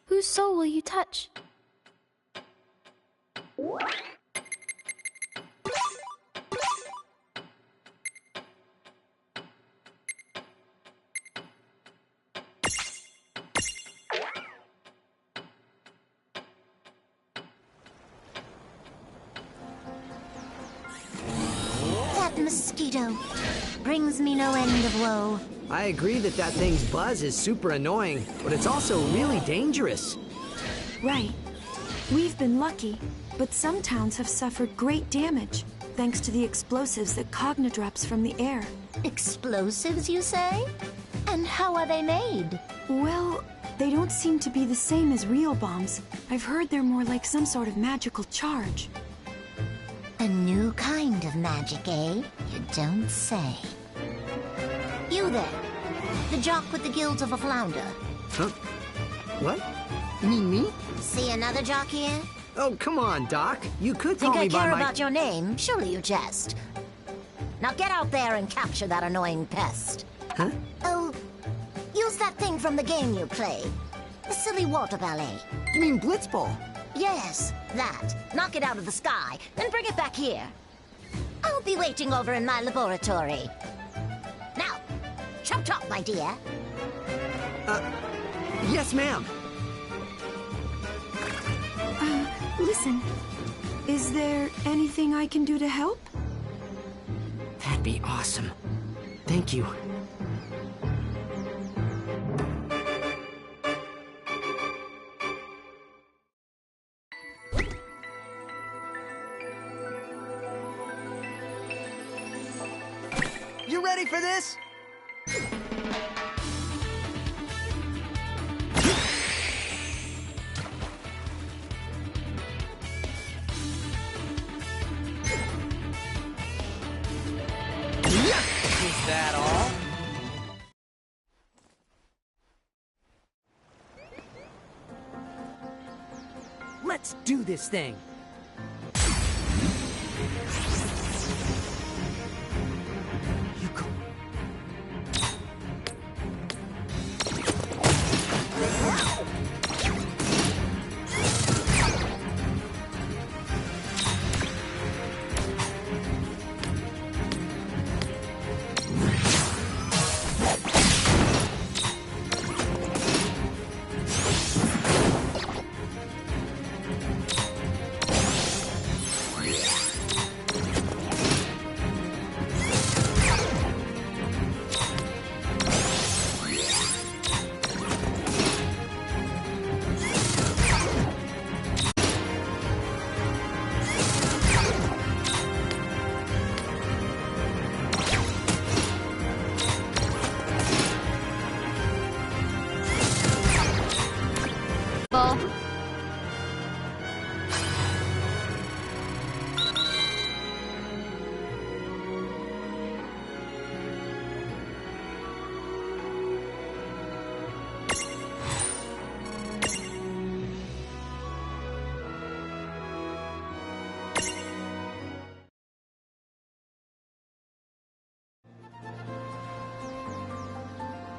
Whose soul will you touch?
That mosquito brings me no end of woe.
I agree that that thing's buzz is super annoying, but it's also really dangerous.
Right. We've been lucky, but some towns have suffered great damage, thanks to the explosives that Cogna drops from the air.
Explosives, you say? And how are they made?
Well, they don't seem to be the same as real bombs. I've heard they're more like some sort of magical charge.
A new kind of magic, eh? You don't say. You there, the jock with the gills of a flounder.
Huh? What? You mean me?
See another jock here?
Oh, come on, Doc. You could call
Think
me
I
by
care
my...
about your name? Surely you jest. Now get out there and capture that annoying pest.
Huh?
Oh, use that thing from the game you play. The silly water ballet.
You mean Blitzball?
Yes, that. Knock it out of the sky, then bring it back here. I'll be waiting over in my laboratory. Now, chop chop, my dear.
Yes, ma'am.
Listen. Is there anything I can do to help?
That'd be awesome. Thank you. You ready for this?
Is that all?
Let's do this thing.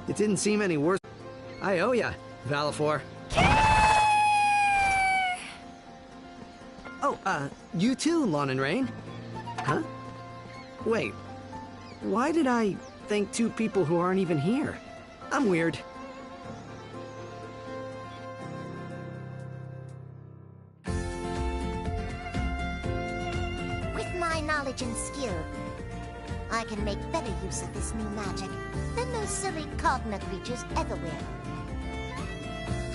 It didn't seem any worse. I owe ya, Valifor. Oh, you too, Lon and Rain? Huh? Wait, why did I thank two people who aren't even here? I'm weird.
With my knowledge and skill, I can make better use of this new magic than those silly Cogna creatures ever will.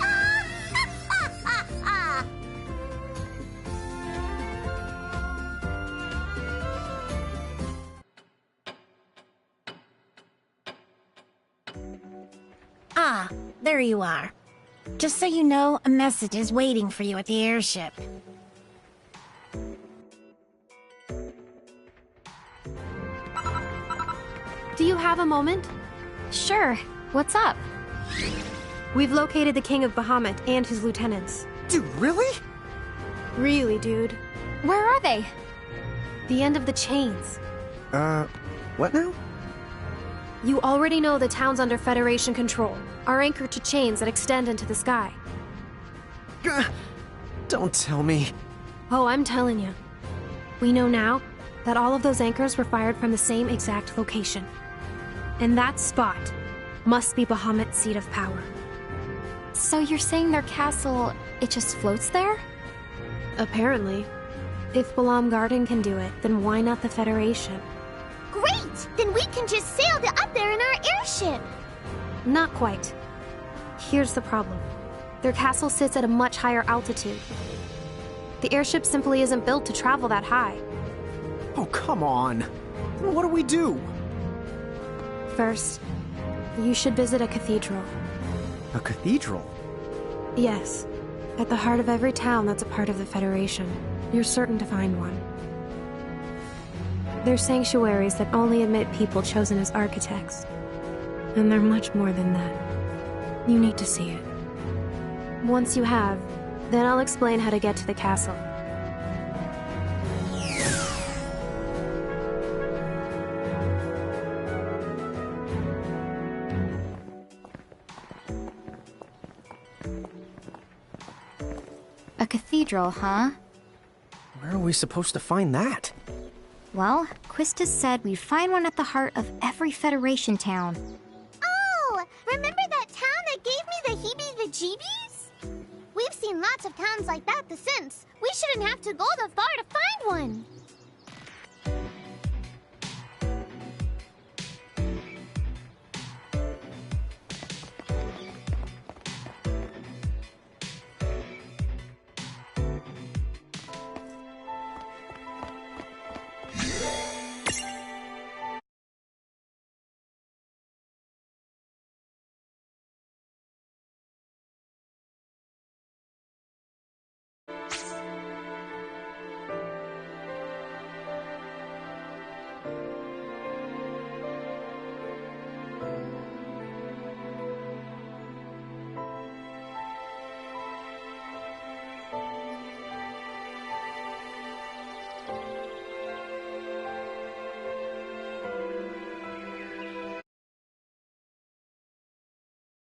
Ah, ha, ha, ha, ha.
Ah, there you are. Just so you know, a message is waiting for you at the airship.
Do you have a moment?
Sure. What's up?
We've located the King of Bahamut and his lieutenants.
Dude, really?
Really, dude.
Where are they?
The end of the chains.
What now?
You already know the towns under Federation control are anchored to chains that extend into the sky.
Don't tell me.
Oh, I'm telling you. We know now that all of those anchors were fired from the same exact location. And that spot must be Bahamut's seat of power.
So you're saying their castle, it just floats there?
Apparently. If Balam Garden can do it, then why not the Federation?
Great! Then we can just sail to up there in our airship!
Not quite. Here's the problem. Their castle sits at a much higher altitude. The airship simply isn't built to travel that high.
Oh, come on. What do we do?
First, you should visit a cathedral.
A cathedral?
Yes. At the heart of every town that's a part of the Federation. You're certain to find one. They're sanctuaries that only admit people chosen as architects. And they're much more than that. You need to see it. Once you have, then I'll explain how to get to the castle.
A cathedral, huh?
Where are we supposed to find that?
Well, Quistis said we'd find one at the heart of every Federation town.
Oh! Remember that town that gave me the heebie-the-jeebies? We've seen lots of towns like that since. We shouldn't have to go that far to find one.